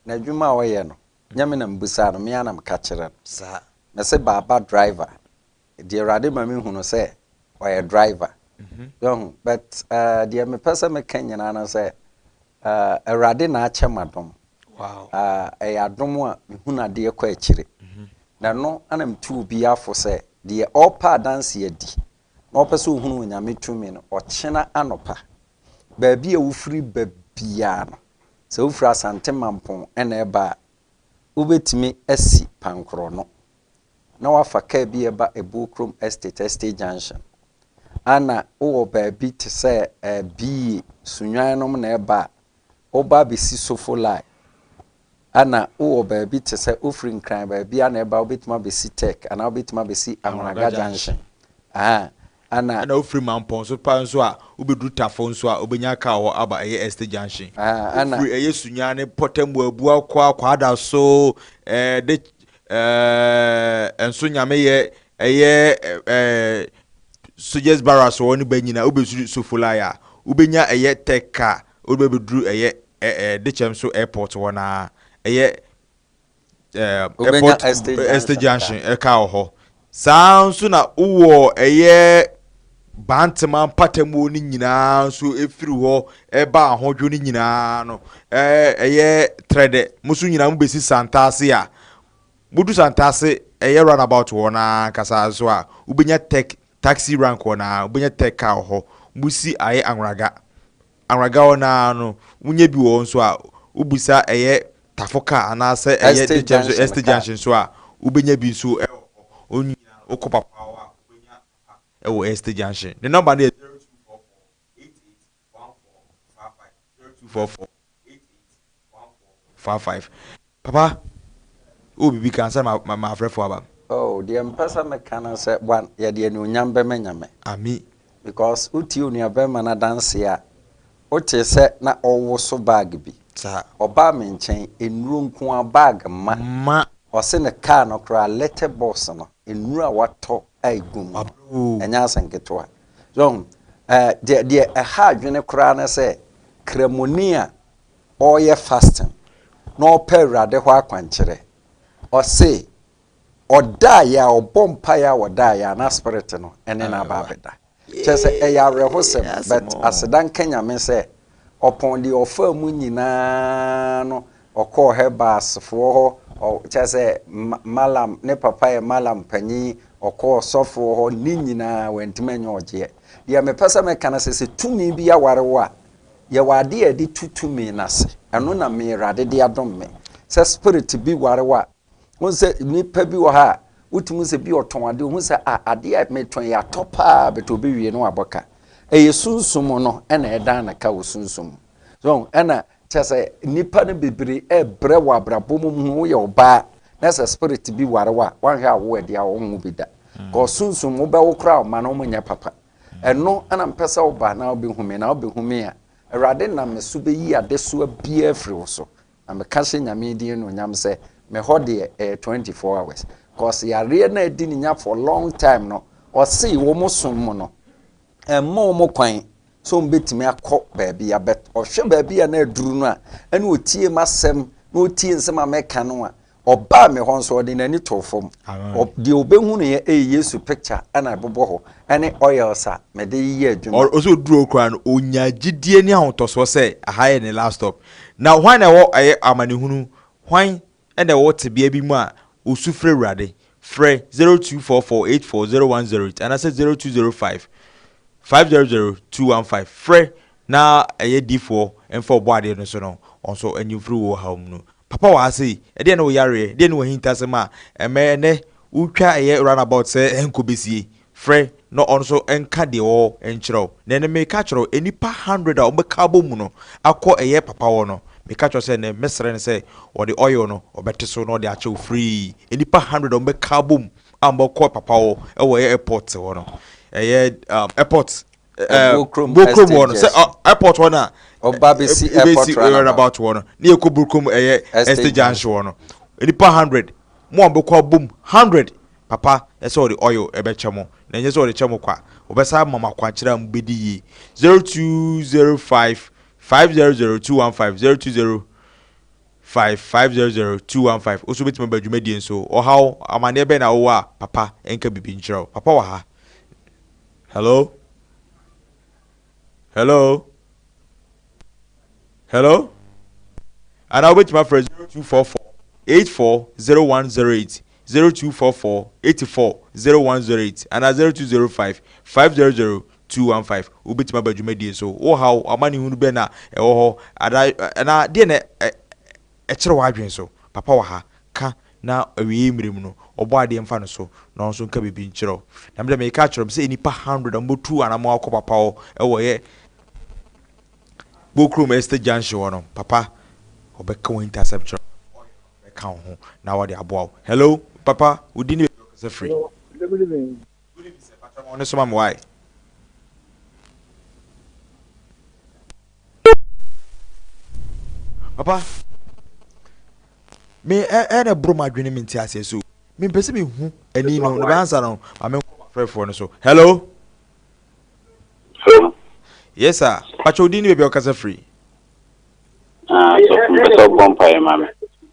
na adwuma oye no nyame na mbusa no me anam ka kire sa me se baba driver de erade ma me hunu se oye driver young but de me pesa me kanyana na se erade na ache madom wow adom a me hunu ade ko akire na no anam tu bi afo se de opa dance adi na opese hunu nyame tumi no ochena anopa ba bi a wufiri babia no se wufira asante mampon ena eba ubetimi asi pankro no na wafa ka bi eba ebukrom estate junction ana wo ba bi te se bi sunwan no na eba oba besi sofolai ana wo ba bi te se ofrin kran ba bi ana eba obetima besi tech ana obetima besi Amonaga junction ana ofri mampon so pa nso a obedu tafo nso a obenya ka ho aba estate junction ana ofri sunya ne potamu abu akwa ada so de enso nyame ye suggest barras woni banyina obesu sofolaya obenya teka obebedu de chemso airport wona airport estate junction ka ho sanso na uwo Bantman patamu ni nyina so efiri ho eba ahodwo ni nyina no trade musu nyina mbesi santase a mudu santase runabout wona kasa so a ubenya taxi rank wona ubenya tech car ho musi anraga wona no unye bi wo nso a ubusa tafoka anase estate junction so a ubenya bi so onyina okopapa ewo estate junction the number is 0244-8814-55 papa obibi kan say my friend for aba the empesa mekana say one ya de anu nyambe menyame ami because uti onu abema na dance ya ote se na owo so bag bi sa oba me nchen enuru nko bag ma ose ne car no kra letter box no enuru a wato aigum enya asanketo a so de ha adwene kra na se kremonia oye fasting no perade ho akwankyere ose oda ya obompa ya oda ya na spirit no ene na babeda chese eya rehosem but asedan kenya me se upon the offer mu nyina no okọ hebas fo ho o chese malam ne papa ya malam panyi okọ sofo ho ni nyina wentimanya oje ya me pesa me kana se tumi bi ya warewa ya wade edi tutumi nase eno na me rade de adom me se spirit bi warewa won se nipa bi wo ha utumu se bi oton ade won se ade a me ton ya topa beto be wie no aboka sunsum no ena edan na ka wo sunsum so ena chese nipa ne bebre ebre wa brabom hu ye oba na se spirit bi warewa wan ha wo ade a wo hu bi da ko sunsun mo be wo kra ma no mo nya papa eno ana mpesa wo ba na obehumi na obehumi a awurade na meso be yi ade so bia afri wo so na me ka hye nyame din no nyam se me hode 24 hours cause yare na edi ni nya for long time no o see wo mo som mo no emmo mo kwan so mbetimi akọ baabi ya bet ohwe baabi ya na aduru no a ene otie masem na otie nsem ameka no a oba me ho nso ode nani tofom de obehu ne Yesu picture ana bobo ho ene oil sa me de yi adwuma also duro kra no onya gidie ni ahotoso se aha ne last stop na hwan na wo amanehunu hwan ene wo tebia bi mu a osufre wrade frɛ 0244840108 and I said 0205 500215 frɛ na D4 enfo boade no so no also anyufru wo ha no papa wa say e de na wo yare de na wo hinta se ma eme ne utwa runabout say enkobesie frɛ no also enka de wo enkyerɛw na ne me ka kyerɛw enipa 100 a ombeka bom no akɔ papa wo no me ka kyerɛw say ne mesre ne say wo de oil no obete so no de akyɛw free enipa 100 ombeka bom ambɔ papa wo airport wo no airport Bokrom one say airport one na Obabisi airport runabout one na ekɔ Bokrom estate junction one enipa 100 mo ambɔ boom 100 papa say all the oil ebechemo na nye say all the chemo kwa obesa mama kwankyera mbedi yi 0205 500215 0205500215 oso betima badwumadi enso ohaw amane be na wo a papa enka bibi nkyerɛw papa wa ha hello and I'll bet my friend 0244 840108 0244 840108 and 0205 500215 ubit my badwumadi so oh how amani hunu be na ho ana de na kyerɛ wadwen so papa wa ha ka na awie mmirim no obo ade mfa no so na nso nka bibi nkyerɛw na me me ka kyerɛm sɛ enipa 100 ambotu anamo akɔ papa wo ye Bokrom estate junction wono papa obeka wo intercept obeka ho na wo de aboa hello papa udini be say free good evening sir papa mo ne so mam why papa me ene bro madwene me nti ase so me pese me hu ani no be answer no ame frɛ for no so hello yes sir pacho udini be okasa free so better vampire mama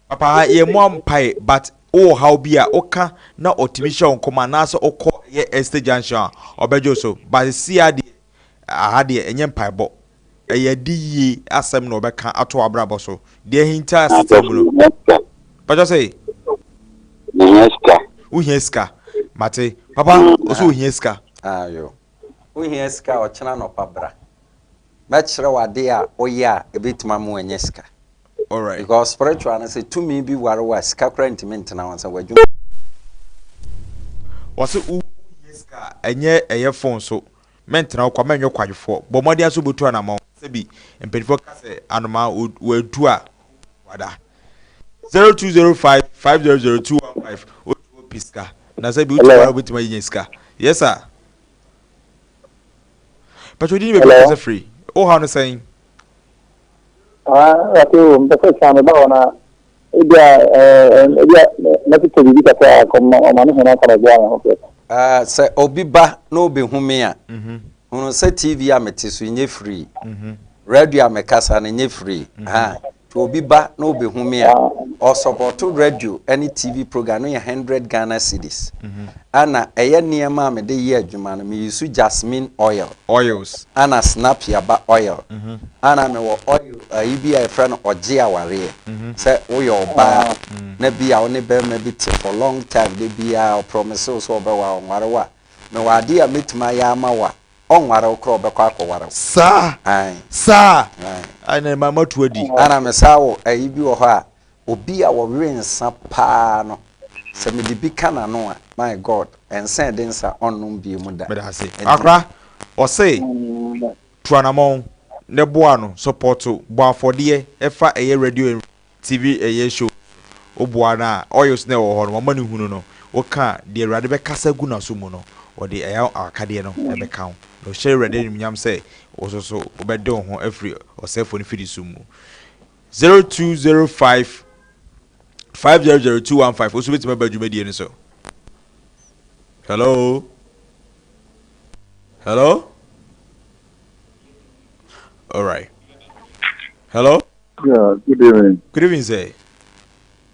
papa ye mo ampai but oh how be a oka na optimization nkoma na so okɔ ye estate junction obejo so but see ade ahade enye mpai bo eye di yi asem na obeka ato abrabo so de hinta system no pacho say Uhiaska uhiaska mate papa oso uhiaska ayo uhiaska o chena no pabra mechre wade a oya ebetima mu enyeska all right because spiritual na say to me bi warewa ska crantiment na wansa wadwu wase uhiaska enye phone so mentena kwa menyo kwadwefo bo modi aso botu anama se bi empedifo kase anoma wadu a wada 0205 500215 piska na se bi utu betima yenska yes sir but we didn't make it free oh how no saying ati mpesa chama baona idia na kitu bibika kwa manu hena kama bwana se obiba no obehume a unu se TV a metiso nye free radio a mekasa na nye free ha to obiba no obehume a o support radio any TV program no 100 Ghana cedis ana eye niema me de ye adwuma no me use jasmine oils ana snap yaba oil ana me wo oil ibi a friend oje aware say wo yo ba na bia wo ne be ma bi for long time de bia promise so be wa onware wa me wa de a metima ya ma wa onware okro be kwa akware sa ai na mama tuadi ana me sa wo ibi wo ho a obi a wo rensa pa no se me di kana no a my god ensa densa onum bi mu da me da se akra o say tuanamon ne boa no support bo afode efa eye radio TV eye show oboa na oils na wo ho no mama ne hunu no woka de awurade bɛkasa gu na so mu no wɔde ɛyɛ akadeɛ no ɛbɛka wo na ɔhyɛ awurade nimnyam sɛ wo so so wobɛde wo ho afiri ɔsɛfo no fidi so mu 0205 500215 wo so bɛtumi aba dwumadie no so. Hello. All right. Hello. Yeah, good evening. Good evening, sir.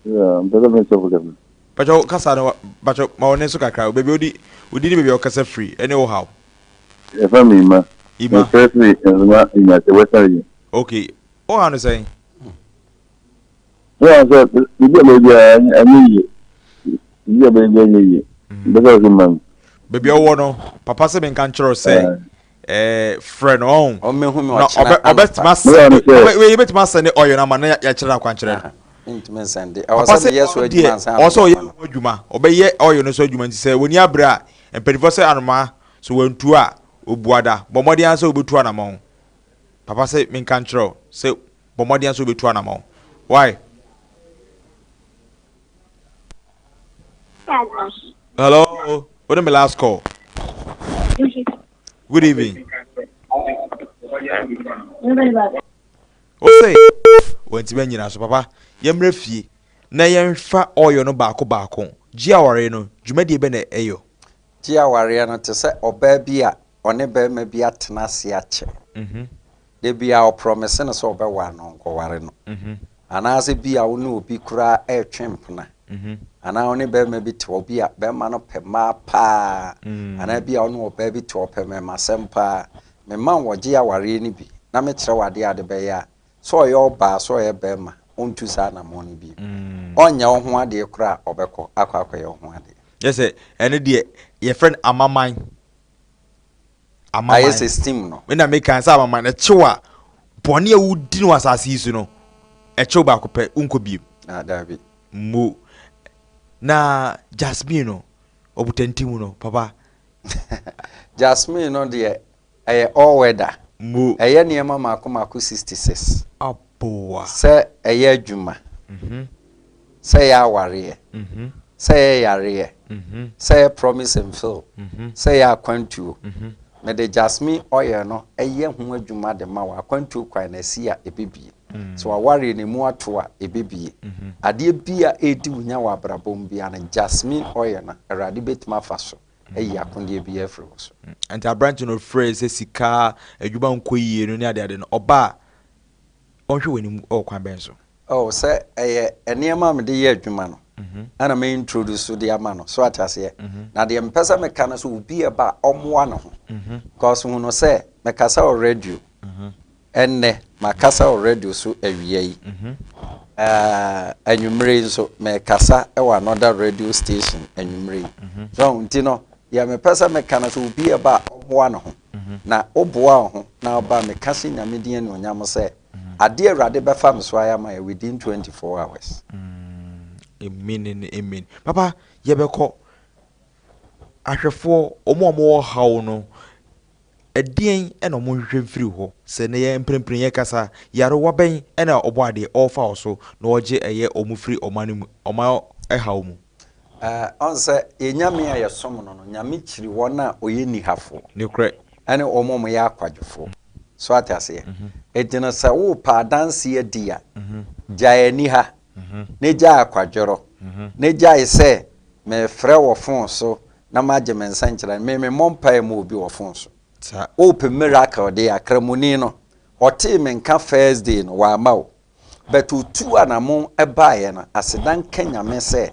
Yeah, I'm better than something. Pacho kasa no pacho ma wone so kakra baby odi ni baby o kasa free any how. If I'm Ima. First me in the Western. Okay. Oh, how no say? Yeah, so you get maybe I need you baby because man. Baby o wono papa se ben kan chiro say friend on. O me hu me o bet mas we bet mas ne oyo na ma na ya chira kwan chira. Intimate Sunday. I was saying yes, we do. Also, you adwuma. Obeye oyo no so adwuma nti say woni abra empedifo say anoma so wantu a obuada. Bomodi an say obetu anama. Papa say me kan chiro say bomodi an say obetu anama. Why? Hello. What is my last call? Good evening. O say wenti ben nyina so papa yemre fie na yemfa oyo no baako gia ware no dwumade be na eyo gia ware no te se oba bi a one ba ma bi atena se ache de bia o promise no so oba wa no nko ware no anase bia wo no obi kura e twempna ana one ba ma bi te obi a ba ma no pema pa ana bia wo no oba bi te opema masempa me man wo gia ware ni bi na me kire wade ade be ya so yo ba so ye be ma ontu sa na mo ni bi onya wo ho ade kura obekọ akwa ye ho ade yes ene de ye friend amaman aye system no we na make kan sa amaman na chewa bone a wudi no asase isu no e chew ba kopẹ unko bi David mo na Jasmine no obutantimu no papa Jasmine no de all weather mo eye niema mako 66 apoa se eye adwuma se ya ware se ya yare se promise and fill se ya kwantuo me de Jasmine oil no eye hu adwuma de ma wa kwantuo kwan na si a ebibie so wa ware ni mu ato a ebibie ade bia edi wunya wa brabom bia na Jasmine oil na erade betima fa so eyi akonde bia free so and a branch no phrase sika adwuma nkoyie no ne ade no oba onhwe wani o kwan ben so se eye enema me de ye adwuma no ana me introduce the amano so atase na de mpesa me kana so obi eba omoa no ho cause hu no se me kasa o radio enne makasa o radio so awie yi anwumre so me kasa e wa another radio station anwumre so nti no ya me pesa me kana so obi eba omoa no ho na oboa ho na oba me kasa nyame de ne onyam se ade awrade befa me so ayama within 24 hours Amen. Papa, yebeko ahwefo omo hawo no edien ena omo hwehwe mfiri ho se ne ye mprempren ye kasa yare waben ena oboade ofa oso na oje eye omo firi omanu oma hawo mu on se enyame ya som no no nyame kiri wona oye ni hafo ne kre ene omo mo ya akwadwefo so atase edina se wo pa danse adia jaani ha ne ja akwadworo ne ja ise me frɛ wo fon so na maje me nsankyera me mompa mu obi wo fon so open miracle de akramuni no ɔte me nka first day no wa ma wo but tu anamo ɛbaaye na asedan kanya me sɛ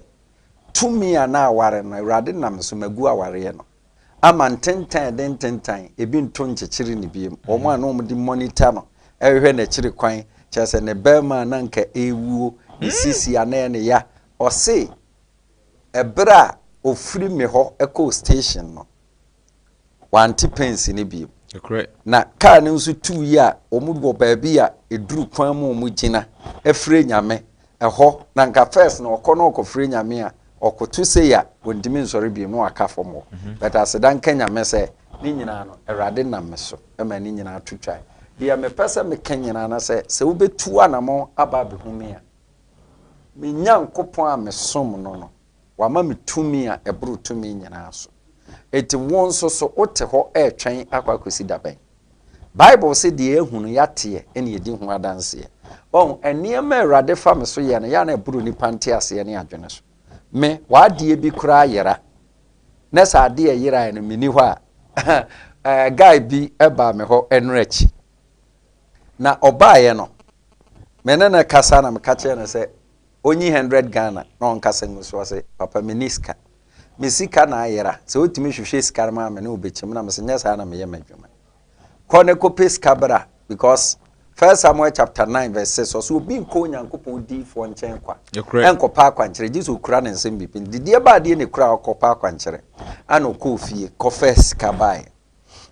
tumi ana aware no awrade nam so magu aware no ama ntentan den tentan ebi nto nkyekere ne biem omo ana omo di monitor no ɛhwɛ na kyiri kwan kyerɛ ne bɛma na nka ewuo sisi ana ne ya ɔse ebra ofiri me ho eco station no wanti pensi ne biem na car ne nso tu yi a omudo baabi a eduru kwan mu omugina efire nyame ɛhɔ na nka first na ɔkɔ no ɔkɔfire nyame a ɔkoto se ya wondimi nsɔre biem no aka fɔm but asedan kanya me sɛ ne nyina no awrade nam me so ɛma ne nyina atwitwa bia me pɛsɛ me kanyina na sɛ wobetu anamo aba behumi a me nyankopɔn a me som no no wama me tumi a ebru tumi nyina so eti won so wote ho twɛn akwakosi daben Bible say de ehunu yate ene yedi hu adanse enema Awurade fa me so ye no ya na ebru ni pante ase ne adwene so me waade bi kura yera na sa ade yera no mini ho a guy bi eba me ho enrechi na obaye no mene na kasa na me ka che na se onyi 100 Ghana na on kasa nguso se papa meniska mesika na ayera se otimi hwehwe sika ma me na obechim na me se nyesa na me ye madwuma kone ko peska bra because 1 Samuel chapter 9 verse 6 so obi nko nyankopon di fo nchen kwa enkopa akwankyere Jesus okura ne nsem bipin didie ba de ne kura okopa akwankyere ana okofie ko first kabai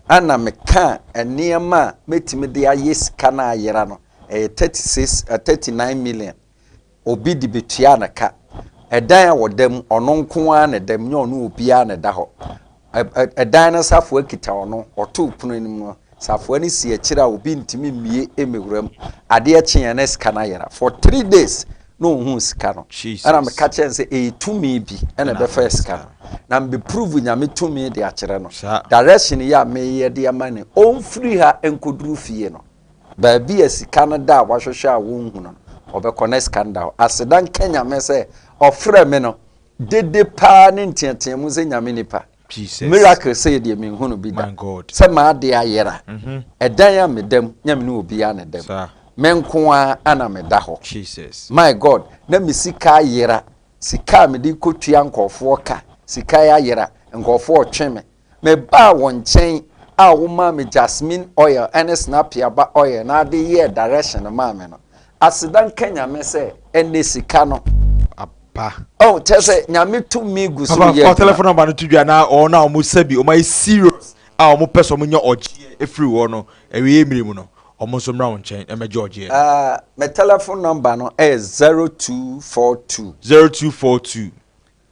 ana meka eniema metimi de ayesika na ayera no 39 million obi di betua na ka edan awodam ono nko a na dam nya ono obia na da ho edan na safo akita ono oto punu anim no safo ani si akira obi ntimi mie emewuram ade akye na sika na yera for 3 days no hu sika no ana me ka chen say e tumi bi na be first sika na me prove nyame tumi de akere no direction ya me ye de amane on free ha enkoduru fie no ba bi asika no da wahwehwe a wo hu no obekone scandal asedan Kenya me say ofre me no dede pa ne ntiatia mu se nyame nipa Jesus miracle say de me hu no bi da se ma de ayera edan ya medam nyame no obi ya ne dem menko a ana me da ho Jesus my God na me sika ayera sika me di kotua nkofo ka sika ya ayera nkofo tweme me ba won chen a wo ma me jasmine oil and snapia ba oil na de ye direction ma me no asedan Kenya me say ene sika no apa oh tese nyame to me gu so ye telephone number no tudwa na o na o mo sabi o mai serious a o mo person mo nya ogie efri wo no ewe emirimu no o mo so mra won chen e me george my telephone number no is 0242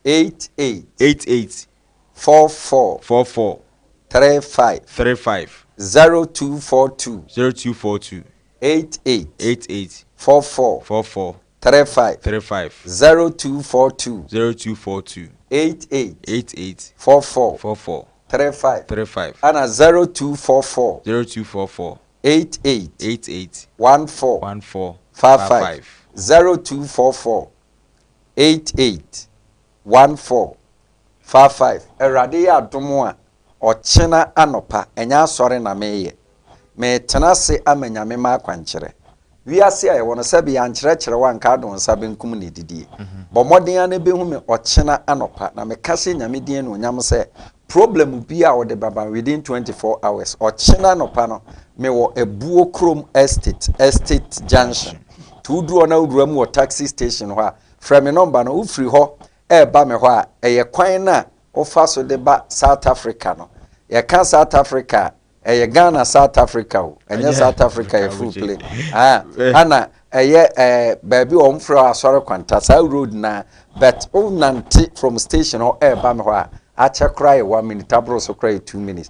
88 44 35 0242 88 44 35 0242 88 44 35 and 0244 88 14 55 0244 88 14 55 Erade ya domo a ochena anopa enya asore na meye me tenase amanyame ma akwankyere wiase a wono sabi ya nkyerɛkyerɛ wanka adon sabe nkum ne didie bo moden ana behu me ochena anopa na me kase nyame din no nyam sɛ problem bi a wode baba within 24 hours ochena anopa no me wo ebuo krom estate junction tudu na udura mu taxi station ho a frɛ me number no ufiri ho ba me ho a eye kwan na ofa so de ba South Africa no ye ka South Africa Ghana South Africa enye South Africa ye full play ana baby o mfra asore kwanta sa road na but o nanti from station o ba me ho a acha cry 1 minute abro so cry 2 minutes